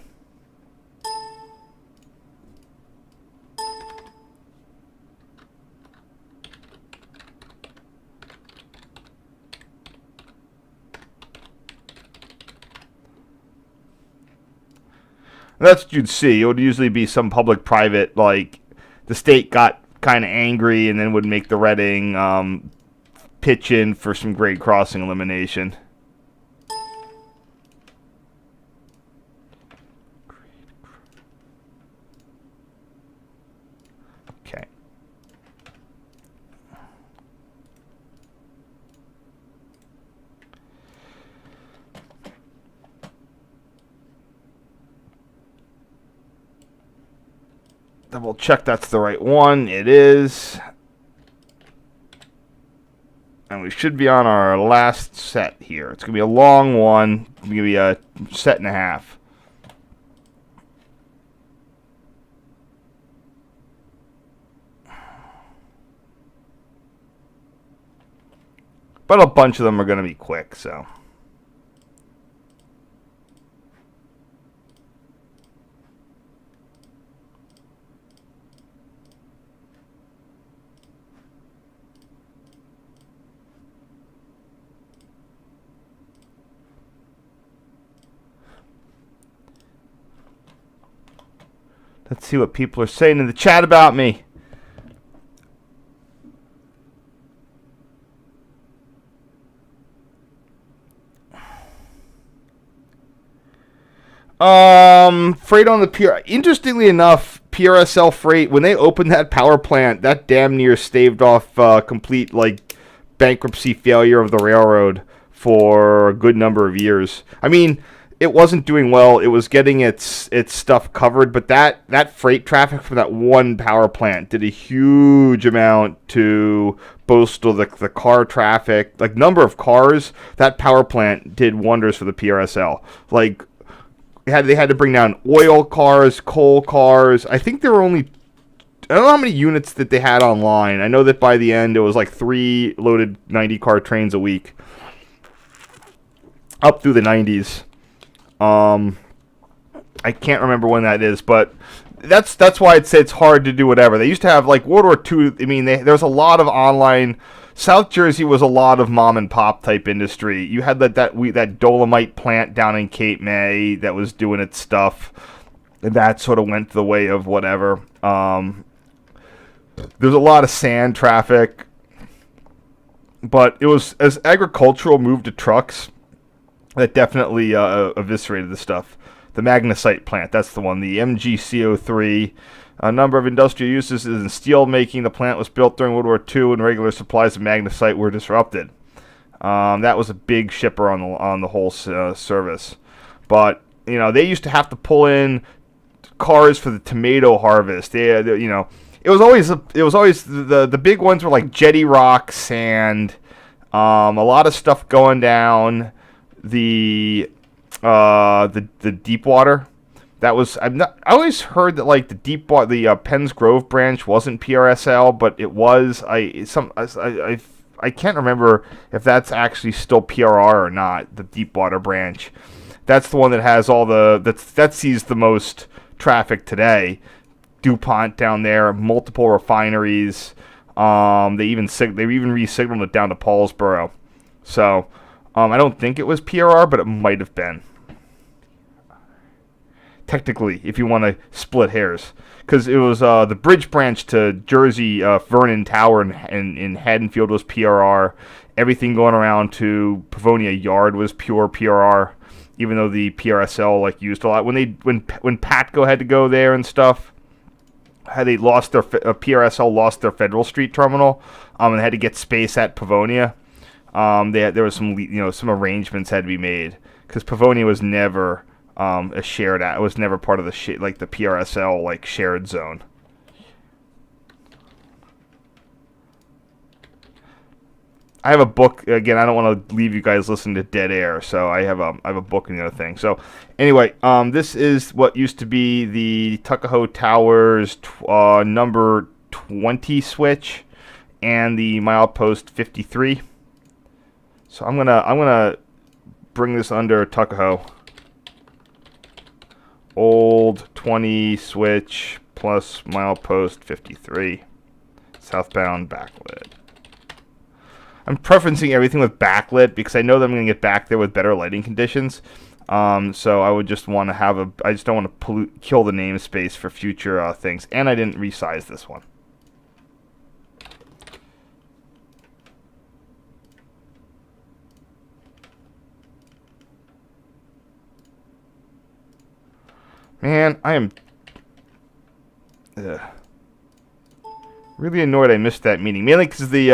A: That's what you'd see. It would usually be some public-private, like the state got kind of angry and then would make the Reading pitch in for some grade crossing elimination. Okay. Double check that's the right one. It is. And we should be on our last set here. It's going to be a long one. It's going to be a set and a half. But a bunch of them are going to be quick, so. Let's see what people are saying in the chat about me. Freight on the pier. Interestingly enough, PRSL freight, when they opened that power plant, that damn near staved off complete like bankruptcy failure of the railroad for a good number of years. I mean, it wasn't doing well. It was getting its stuff covered, but that freight traffic from that one power plant did a huge amount to boost the car traffic, like number of cars. That power plant did wonders for the PRSL. Like they had to bring down oil cars, coal cars. I think there were only, I don't know how many units that they had online. I know that by the end it was like 3 loaded 90-car trains a week up through the 90s. I can't remember when that is, but that's why I'd say it's hard to do whatever. They used to have like World War II. I mean, there was a lot of online. South Jersey was a lot of mom and pop type industry. You had that Dolomite plant down in Cape May that was doing its stuff, and that sort of went the way of whatever. There's a lot of sand traffic, but it was as agricultural moved to trucks. That definitely eviscerated the stuff. The magnesite plant, that's the one. The MgCO3. A number of industrial uses in steel making. The plant was built during World War II, and regular supplies of magnesite were disrupted. That was a big shipper on the whole service. But you know, they used to have to pull in cars for the tomato harvest. It was always the big ones were like jetty rock, sand, a lot of stuff going down. The deep water, that was I always heard that like the deep water, the Penns Grove branch wasn't PRSL, but it was. I can't remember if that's actually still PRR or not. The deep water branch, that's the one that has all that sees the most traffic today. DuPont down there, multiple refineries. They even re-signaled it down to Paulsboro. So. I don't think it was PRR, but it might have been. Technically, if you want to split hairs. Because it was the bridge branch to Jersey, Vernon Tower in Haddonfield was PRR. Everything going around to Pavonia Yard was pure PRR, even though the PRSL used a lot. When Patco had to go there and stuff, they lost their PRSL lost their Federal Street terminal, and they had to get space at Pavonia. There was some arrangements had to be made because Pavonia was never a shared. It was never part of the the PRSL shared zone. I have a book again. I don't want to leave you guys listening to dead air, so I have a book and the other thing. So anyway, this is what used to be the Tuckahoe Towers number 20 switch and the milepost 53. So I'm gonna bring this under Tuckahoe. Old 20 switch plus milepost 53. Southbound backlit. I'm preferencing everything with backlit because I know that I'm going to get back there with better lighting conditions. So I would just want to have I just don't want to kill the namespace for future things. And I didn't resize this one. Man, I am really annoyed I missed that meeting. Mainly because the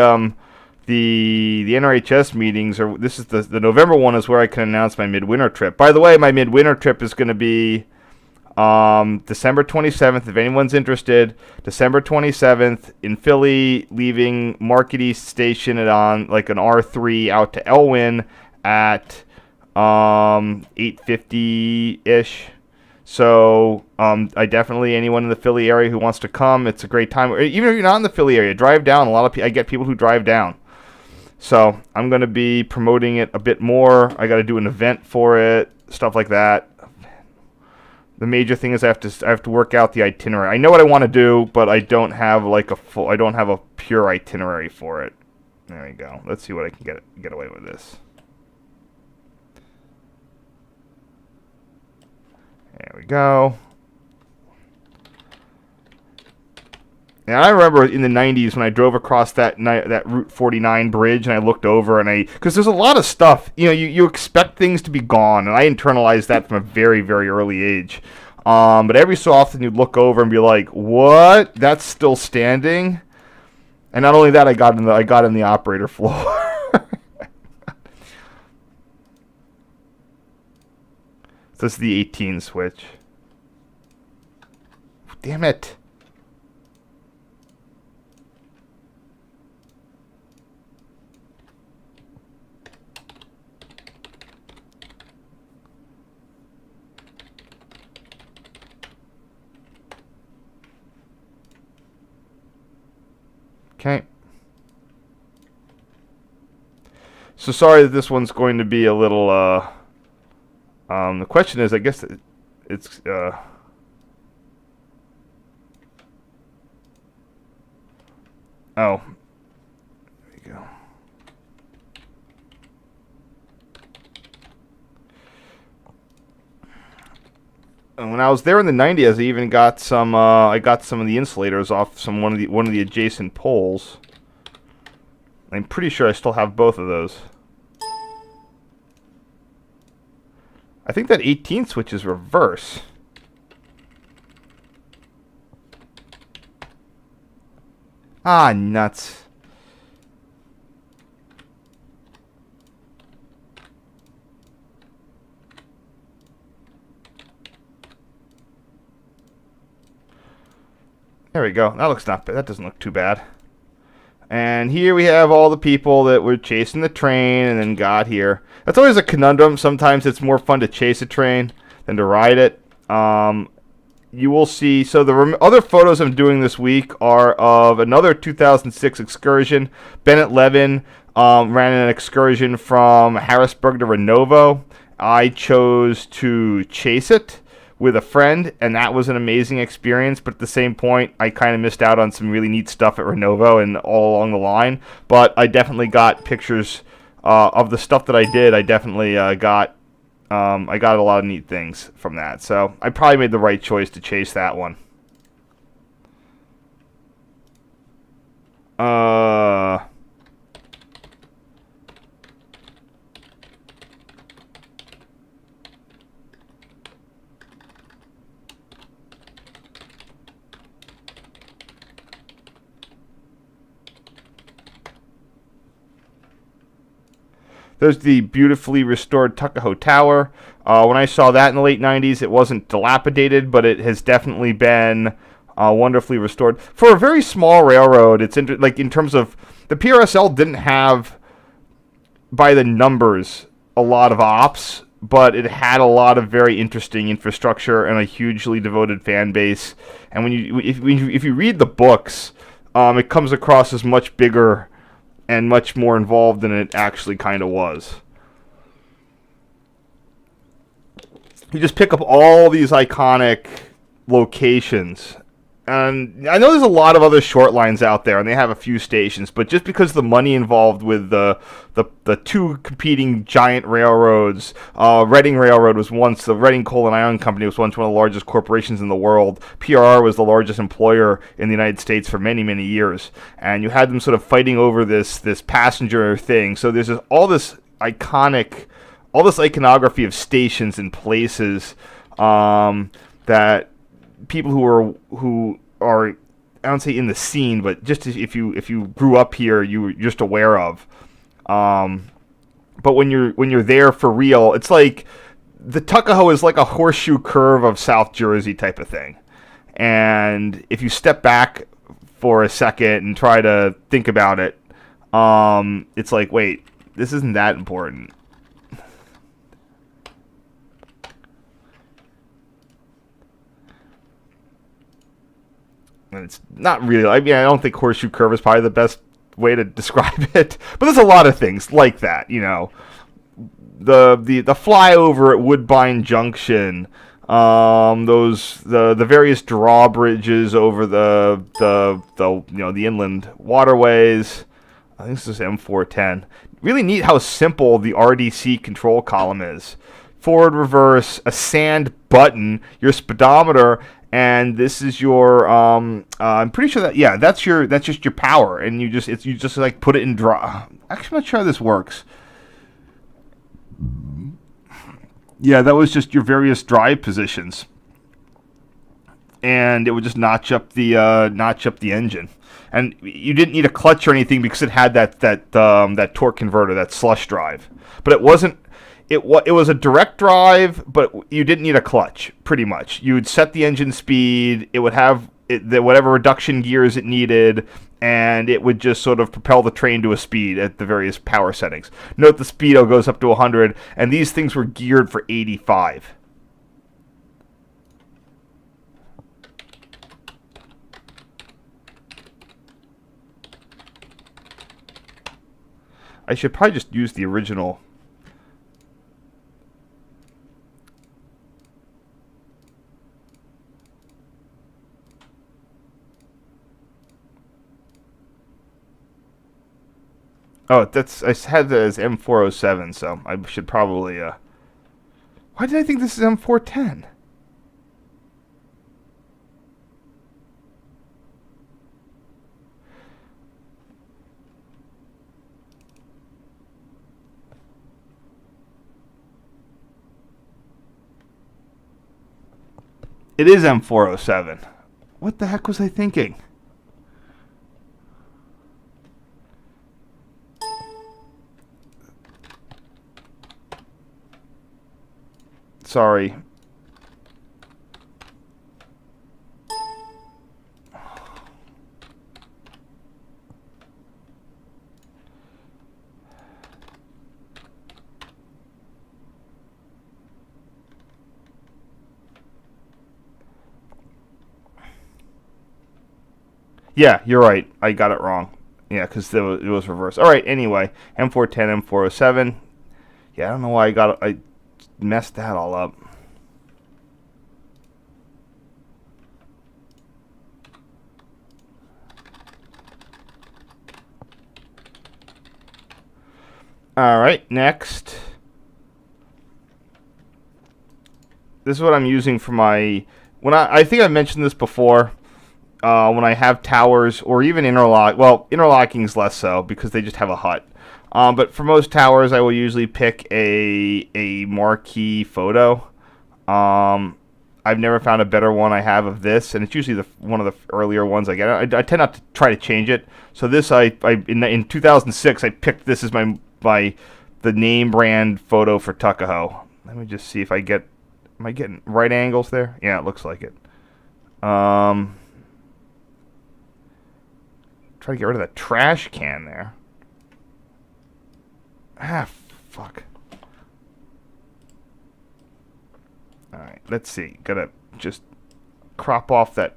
A: NRHS meetings are. This is the November one is where I can announce my midwinter trip. By the way, my midwinter trip is going to be December 27th. If anyone's interested, December 27th in Philly, leaving Market East Station on like an R3 out to Elwyn at 8:50 ish. So I definitely, anyone in the Philly area who wants to come, it's a great time. Even if you're not in the Philly area, drive down. I get people who drive down. So I'm going to be promoting it a bit more. I got to do an event for it, stuff like that. The major thing is I have to work out the itinerary. I know what I want to do, but I don't have I don't have a pure itinerary for it. There we go. Let's see what I can get away with this. There we go. And I remember in the 90s when I drove across that Route 49 bridge and I looked over because there's a lot of stuff, you expect things to be gone, and I internalized that from a very, very early age. But every so often you'd look over and be like, what? That's still standing? And not only that, I got in the operator floor. This is the 18 switch. Damn it. Okay. So sorry that this one's going to be a little, the question is, I guess it's, oh. There you go. And when I was there in the 90s, I even got some, I got some of the insulators off one of the adjacent poles. I'm pretty sure I still have both of those. I think that 18 switch is reverse. Ah, nuts. There we go. That looks not bad. That doesn't look too bad. And here we have all the people that were chasing the train and then got here. That's always a conundrum. Sometimes it's more fun to chase a train than to ride it. You will see. So the other photos I'm doing this week are of another 2006 excursion. Bennett Levin ran an excursion from Harrisburg to Renovo. I chose to chase it with a friend, and that was an amazing experience. But at the same point, I kind of missed out on some really neat stuff at Renovo and all along the line. But I definitely got pictures of the stuff that I did. I definitely got a lot of neat things from that. So I probably made the right choice to chase that one. There's the beautifully restored Tuckahoe Tower. When I saw that in the late 90s, it wasn't dilapidated, but it has definitely been wonderfully restored. For a very small railroad, it's in terms of the PRSL didn't have by the numbers a lot of ops, but it had a lot of very interesting infrastructure and a hugely devoted fan base. And if you read the books, it comes across as much bigger and much more involved than it actually kind of was. You just pick up all these iconic locations. And I know there's a lot of other short lines out there, and they have a few stations, but just because of the money involved with the two competing giant railroads, Reading Railroad was once, the Reading Coal and Iron Company was once one of the largest corporations in the world. PRR was the largest employer in the United States for many, many years. And you had them sort of fighting over this passenger thing. So there's all this iconography of stations and places that people who are I don't say in the scene, but just if you grew up here, you're just aware of. But when you're there for real, it's like the Tuckahoe is like a horseshoe curve of South Jersey type of thing. And if you step back for a second and try to think about it, it's like, wait, this isn't that important. And it's not really, I mean, I don't think horseshoe curve is probably the best way to describe it, but there's a lot of things like that, you know. The flyover at Woodbine Junction, the various drawbridges over the inland waterways. I think this is M410. Really neat how simple the RDC control column is. Forward, reverse, a sand button, your speedometer, and this is your I'm pretty sure that that's just your power, and you just like put it in drive. Actually, I'm not sure how this works. Yeah, that was just your various drive positions, and it would just notch up the engine, and you didn't need a clutch or anything because it had that torque converter, that slush drive, but it wasn't. It was a direct drive, but you didn't need a clutch, pretty much. You would set the engine speed, it would have whatever reduction gears it needed, and it would just sort of propel the train to a speed at the various power settings. Note the speedo goes up to 100, and these things were geared for 85. I should probably just use the original. Oh, I had that as M407, so I should probably, Why did I think this is M410? It is M407. What the heck was I thinking? Sorry. Yeah, you're right. I got it wrong. Yeah, because it was reversed. All right, anyway. M410, M407. Yeah, I don't know why I messed that all up. All right, next. This is what I'm using for my... I think I mentioned this before. When I have towers or even interlock... Well, interlocking is less so because they just have a hut. But for most towers, I will usually pick a marquee photo. I've never found a better one I have of this, and it's usually one of the earlier ones I get. I tend not to try to change it. So this, in 2006, I picked this as the name brand photo for Tuckahoe. Let me just see if am I getting right angles there? Yeah, it looks like it. Try to get rid of that trash can there. Fuck. Alright, let's see. Gotta just crop off that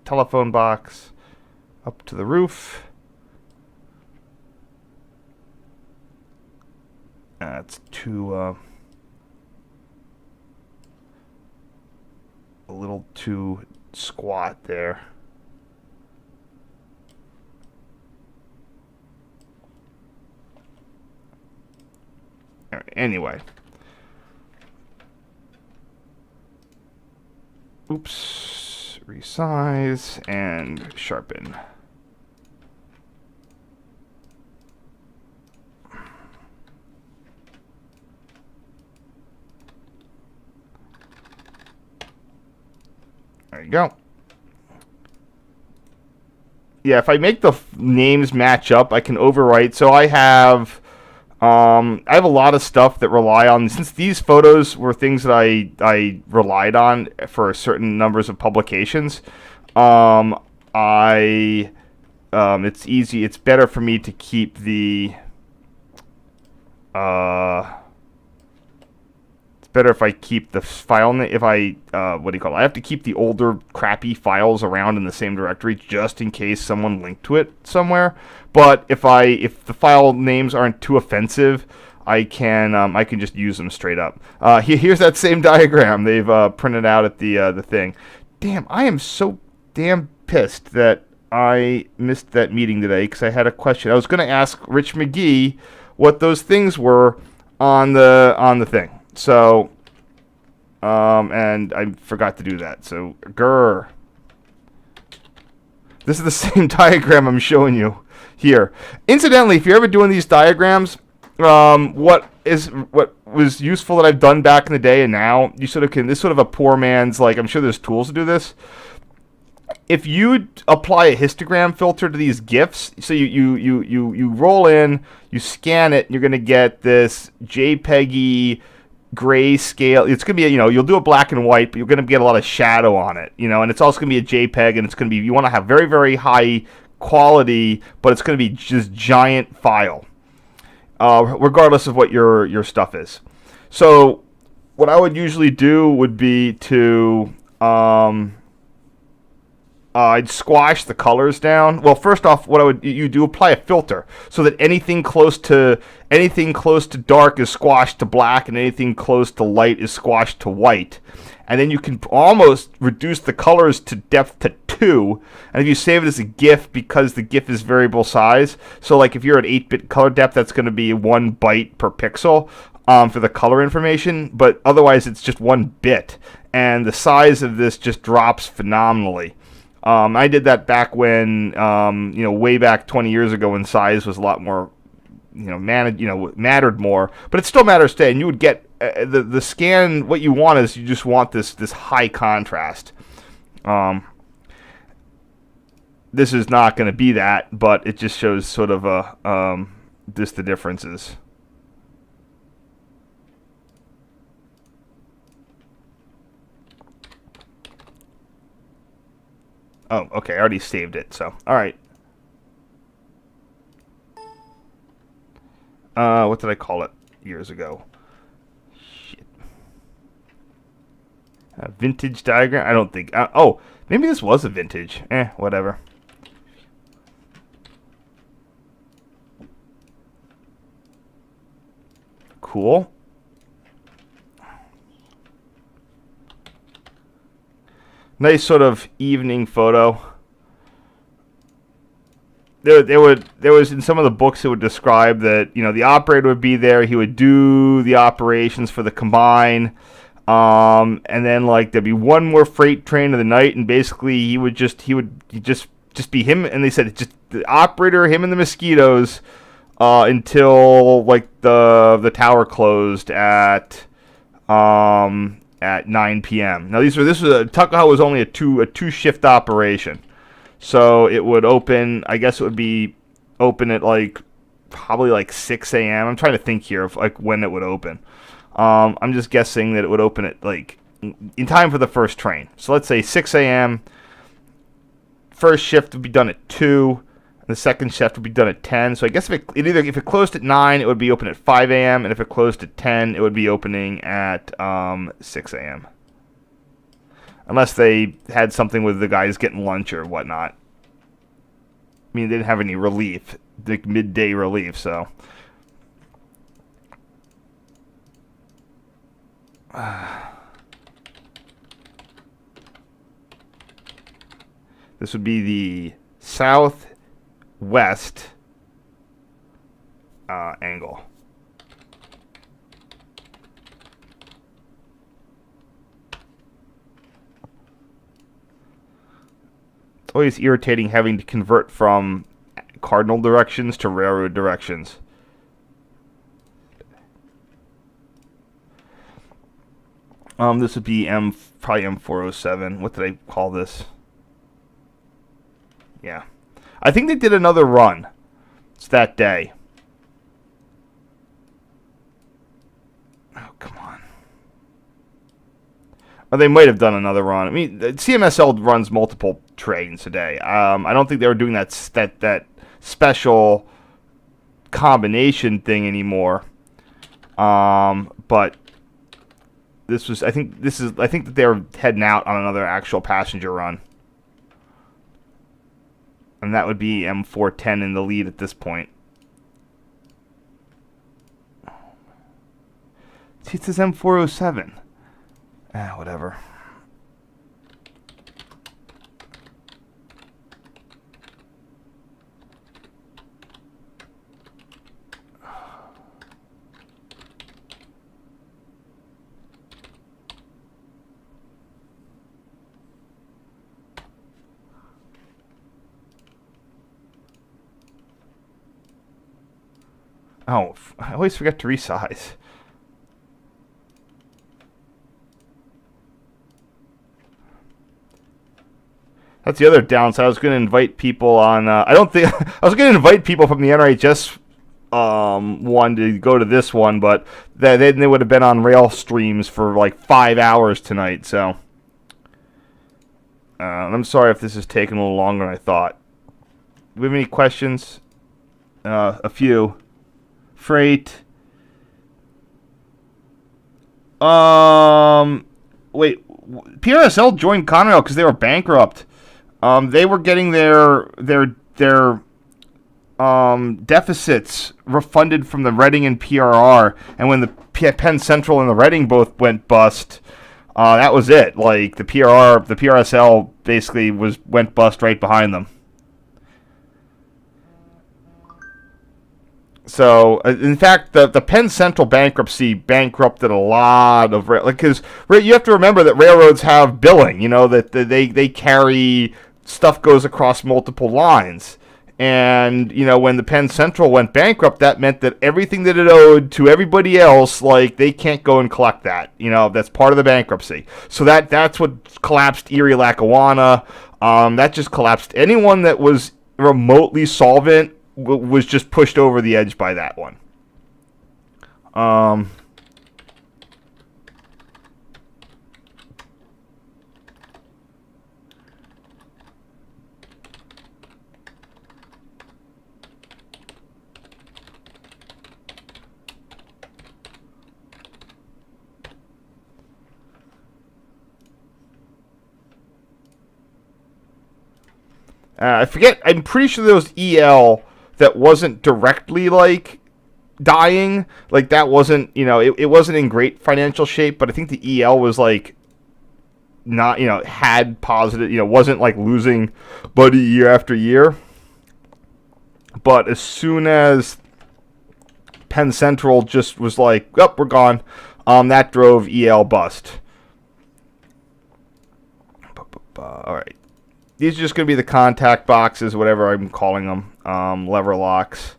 A: telephone box up to the roof. That's too, a little too squat there. All right, anyway. Oops. Resize and sharpen. There you go. Yeah, if I make the names match up, I can overwrite. So I have a lot of stuff that rely on, since these photos were things that I relied on for certain numbers of publications. It's easy. It's better for me to keep the better if I keep the file name. If I what do you call it? I have to keep the older crappy files around in the same directory just in case someone linked to it somewhere. But if the file names aren't too offensive, I can just use them straight up. Here's that same diagram they've printed out at the thing. Damn, I am so damn pissed that I missed that meeting today because I had a question. I was going to ask Rich McGee what those things were on the thing. So, and I forgot to do that. So, grr. This is the same diagram I'm showing you here. Incidentally, if you're ever doing these diagrams, what was useful that I've done back in the day and now, you sort of can, this sort of a poor man's, like, I'm sure there's tools to do this. If you apply a histogram filter to these GIFs, so you roll in, you scan it, you're going to get this JPEG-y grayscale. It's going to be, you'll do a black and white, but you're going to get a lot of shadow on it, and it's also going to be a JPEG, and it's going to be, you want to have very, very high quality, but it's going to be just giant file, regardless of what your stuff is. So what I would usually do would be to, I'd squash the colors down. Well, first off, what you do apply a filter so that anything close to dark is squashed to black, and anything close to light is squashed to white. And then you can almost reduce the colors to depth to 2. And if you save it as a GIF, because the GIF is variable size, so like if you're at 8-bit color depth, that's going to be 1 byte per pixel for the color information. But otherwise, it's just 1 bit, and the size of this just drops phenomenally. I did that back when, way back 20 years ago, when size was a lot more, mattered more. But it still matters today. And you would get the scan. What you want is you just want this high contrast. This is not going to be that, but it just shows sort of the differences. Oh, okay, I already saved it, so, alright. What did I call it years ago? Shit. A vintage diagram? I don't think, oh, maybe this was a vintage. Whatever. Cool. Nice sort of evening photo. There was in some of the books it would describe that, the operator would be there, he would do the operations for the combine, and then like there'd be one more freight train of the night, and basically he would just be him, and they said just the operator, him and the mosquitoes, until like the tower closed at 9 p.m. Now Tuckahoe was only a two shift operation, so it would open. I guess it would be open at probably 6 a.m. I'm trying to think here of when it would open. I'm just guessing that it would open at in time for the first train. So let's say 6 a.m. First shift would be done at 2, The second shift would be done at 10. So I guess if it closed at 9, it would be open at 5 a.m. And if it closed at 10, it would be opening at 6 a.m. Unless they had something with the guys getting lunch or whatnot. I mean, they didn't have any relief, the midday relief, so. This would be the southwest angle. It's always irritating having to convert from cardinal directions to railroad directions. This would be probably M407. What did I call this? Yeah. I think they did another run. It's that day. Oh, come on. Or they might have done another run. I mean, CMSL runs multiple trains a day. I don't think they were doing that special combination thing anymore. But this was, I think that they were heading out on another actual passenger run. And that would be M410 in the lead at this point. See, it says M407. Whatever. Oh, I always forget to resize. That's the other downside. I was going to invite people on. I don't think I was going to invite people from the NRHS one to go to this one, but then they would have been on rail streams for like 5 hours tonight. So I'm sorry if this is taking a little longer than I thought. Do we have any questions? A few. Freight. Wait. PRSL joined Conrail because they were bankrupt. They were getting their deficits refunded from the Reading and PRR, and when the Penn Central and the Reading both went bust, that was it. Like the PRSL basically went bust right behind them. So, in fact, the Penn Central bankruptcy bankrupted a lot of because you have to remember that railroads have billing. You know that they carry stuff goes across multiple lines, and you know when the Penn Central went bankrupt, that meant that everything that it owed to everybody else, like they can't go and collect that. You know that's part of the bankruptcy. So that's what collapsed Erie Lackawanna. That just collapsed anyone that was remotely solvent. Was just pushed over the edge by that one. I forget. I'm pretty sure there was EL that wasn't directly like dying, like that wasn't, you know, it wasn't in great financial shape, but I think the EL was like not, you know, had positive, you know, wasn't like losing money year after year. But as soon as Penn Central just was like, oh, we're gone, that drove EL bust. All right. These are just going to be the contact boxes, whatever I'm calling them, lever locks.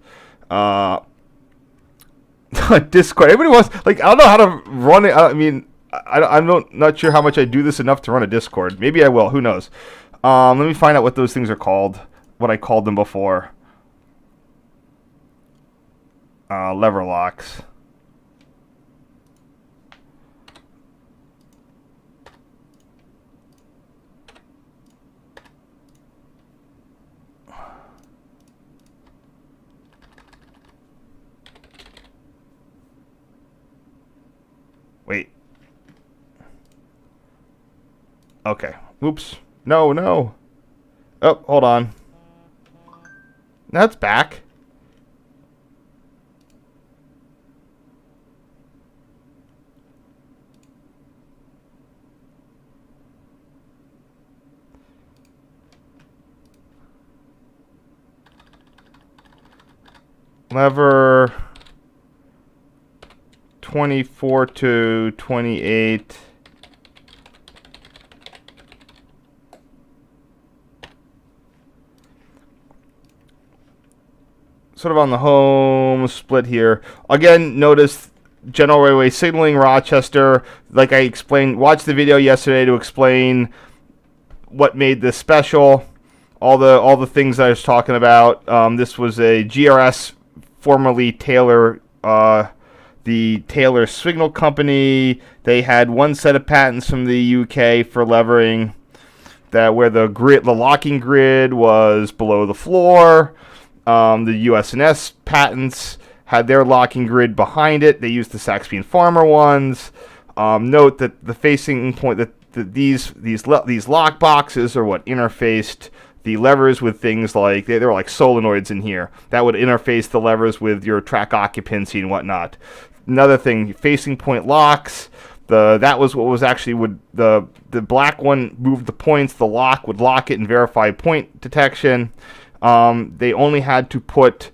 A: Discord. Everybody wants, like, I don't know how to run it. I mean, I'm not sure how much I do this enough to run a Discord. Maybe I will. Who knows? Let me find out what those things are called, what I called them before. Lever locks. Okay. Oops. No, no. Oh, hold on. That's back. Lever 24 to 28. Sort of on the home split here. Again, notice General Railway signaling Rochester. Like I explained, watch the video yesterday to explain what made this special. All the things I was talking about. This was a GRS, formerly Taylor, the Taylor Signal Company. They had one set of patents from the UK for levering, that where the locking grid was below the floor. The US&S patents had their locking grid behind it. They used the Saxby and Farmer ones. Note that the facing point, that these lock boxes are what interfaced the levers with things like, they were like solenoids in here that would interface the levers with your track occupancy and whatnot. Another thing, facing point locks. That was what was actually would the black one moved the points. The lock would lock it and verify point detection. They only had to put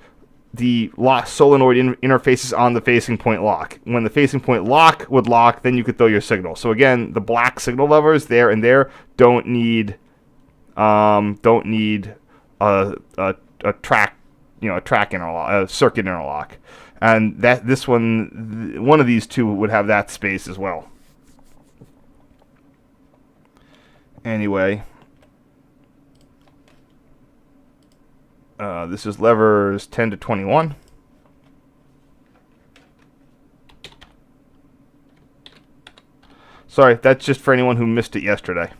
A: the solenoid interfaces on the facing point lock. When the facing point lock would lock, then you could throw your signal. So again, the black signal levers there and there don't need a track, a track interlock, a circuit interlock, and this one of these two would have that space as well. Anyway. This is levers 10 to 21. Sorry, that's just for anyone who missed it yesterday.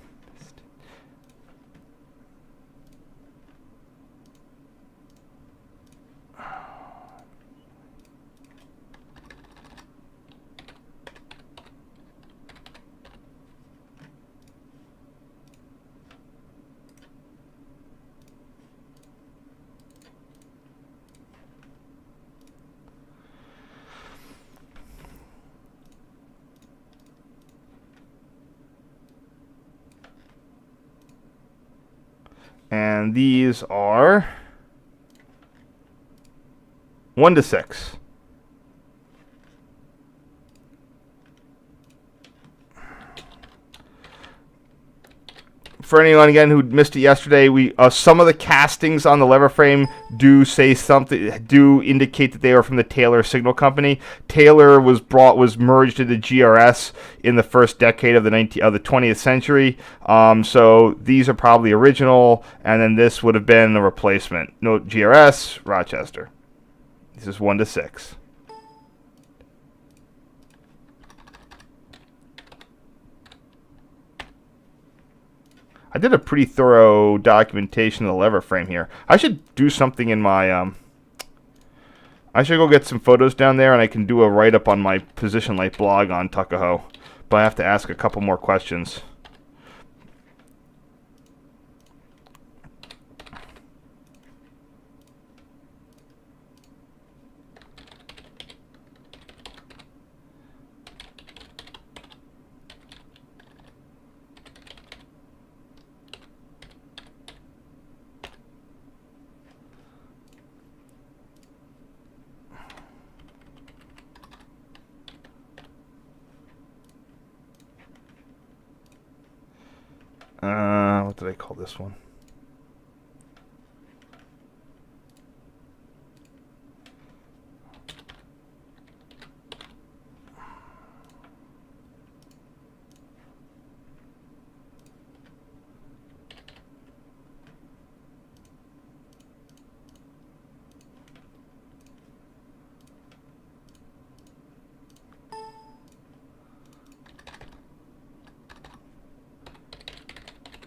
A: And these are 1 to 6. For anyone again who missed it yesterday, some of the castings on the lever frame do indicate that they are from the Taylor Signal Company. Taylor was merged into GRS in the first decade of the 20th century. So these are probably original, and then this would have been a replacement. Note GRS Rochester. This is 1 to 6. I did a pretty thorough documentation of the lever frame here. I should do something in my, I should go get some photos down there, and I can do a write-up on my Position Light blog on Tuckahoe. But I have to ask a couple more questions. What did I call this one?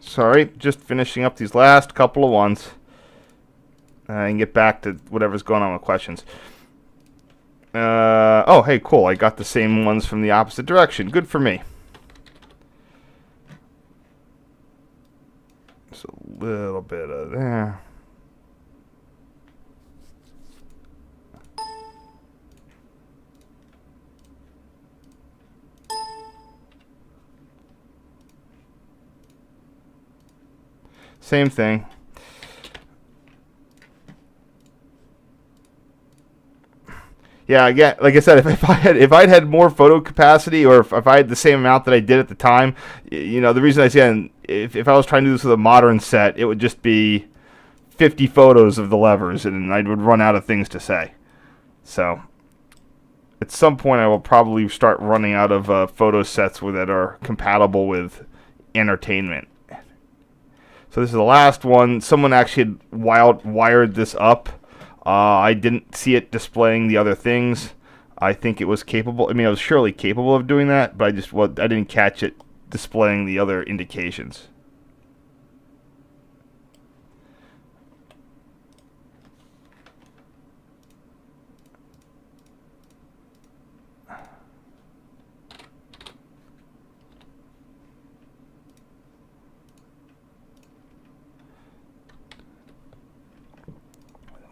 A: Sorry, just finishing up these last couple of ones. And get back to whatever's going on with questions. Oh, hey, cool. I got the same ones from the opposite direction. Good for me. Just a little bit of there. Same thing. Yeah, again, like I said, if I'd had more photo capacity, or if I had the same amount that I did at the time, you know, the reason I say, if I was trying to do this with a modern set, it would just be 50 photos of the levers, and I would run out of things to say. So, at some point, I will probably start running out of photo sets that are compatible with entertainment. So this is the last one. Someone actually had wired this up. I didn't see it displaying the other things. I think it was capable. I mean, it was surely capable of doing that, but I didn't catch it displaying the other indications.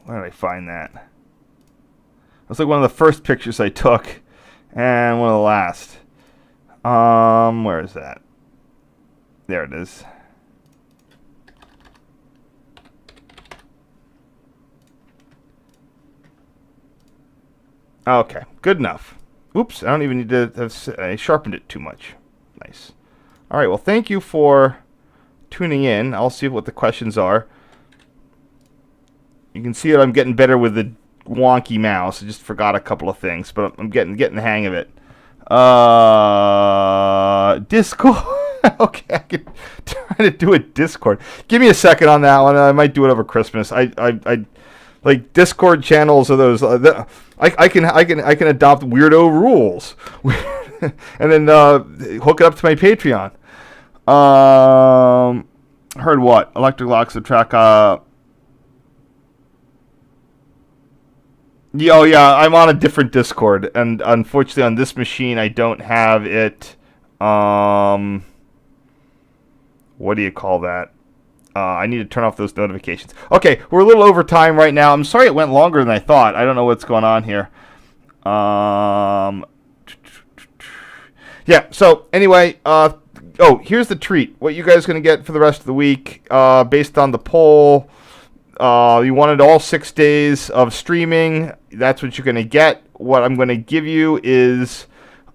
A: Where did I find that? It's like one of the first pictures I took, and one of the last. Where is that? There it is. Okay, good enough. Oops, I don't even need to have, I sharpened it too much. Nice. All right, well, thank you for tuning in. I'll see what the questions are. You can see that I'm getting better with the wonky mouse. I just forgot a couple of things, but I'm getting the hang of it. Discord. Okay, I can try to do a Discord. Give me a second on that one. I might do it over Christmas. I like Discord channels are those. I can adopt weirdo rules, and then hook it up to my Patreon. Heard what? Electric locks the track. Oh yeah, I'm on a different Discord, and unfortunately on this machine I don't have it. What do you call that? I need to turn off those notifications. Okay, we're a little over time right now. I'm sorry it went longer than I thought. I don't know what's going on here. Yeah, so anyway, here's the treat. What you guys are going to get for the rest of the week, based on the poll. You wanted all 6 days of streaming. That's what you're going to get. What I'm going to give you is,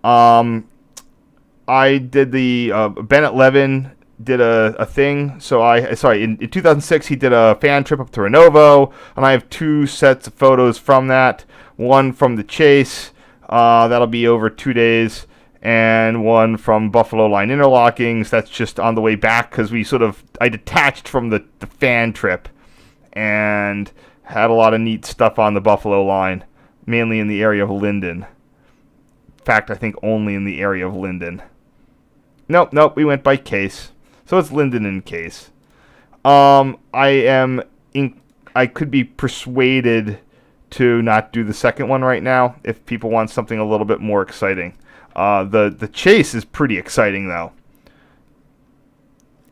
A: I did the, Bennett Levin did a thing. So in 2006, he did a fan trip up to Renovo, and I have 2 sets of photos from that. One from the chase, that'll be over 2 days, and one from Buffalo Line Interlockings. That's just on the way back, because I detached from the fan trip and had a lot of neat stuff on the Buffalo line, mainly in the area of Linden. In fact, I think only in the area of Linden. Nope, we went by Case. So it's Linden and Case. I could be persuaded to not do the second one right now if people want something a little bit more exciting. The Chase is pretty exciting, though.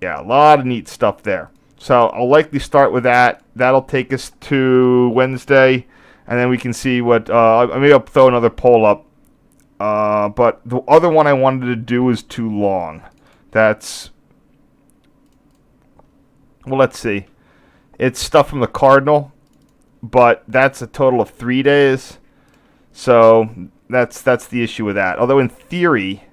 A: Yeah, a lot of neat stuff there. So I'll likely start with that. That'll take us to Wednesday, and then we can see what. Maybe I'll throw another poll up. But the other one I wanted to do is too long. Let's see. It's stuff from the Cardinal, but that's a total of 3 days. So that's the issue with that. Although in theory,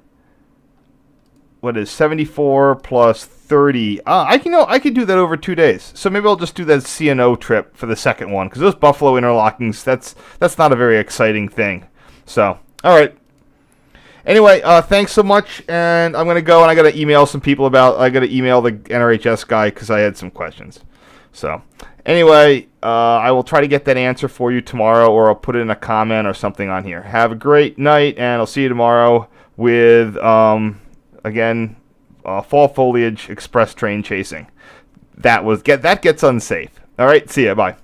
A: what is 74 plus 30? I could do that over 2 days. So maybe I'll just do that CNO trip for the second one, because those Buffalo interlockings, that's not a very exciting thing. So, all right. Anyway, thanks so much, and I'm gonna go, and I gotta email some people I gotta email the NRHS guy because I had some questions. So, anyway, I will try to get that answer for you tomorrow, or I'll put it in a comment or something on here. Have a great night, and I'll see you tomorrow with again. Fall foliage express train chasing. That gets unsafe. All right, see ya. Bye.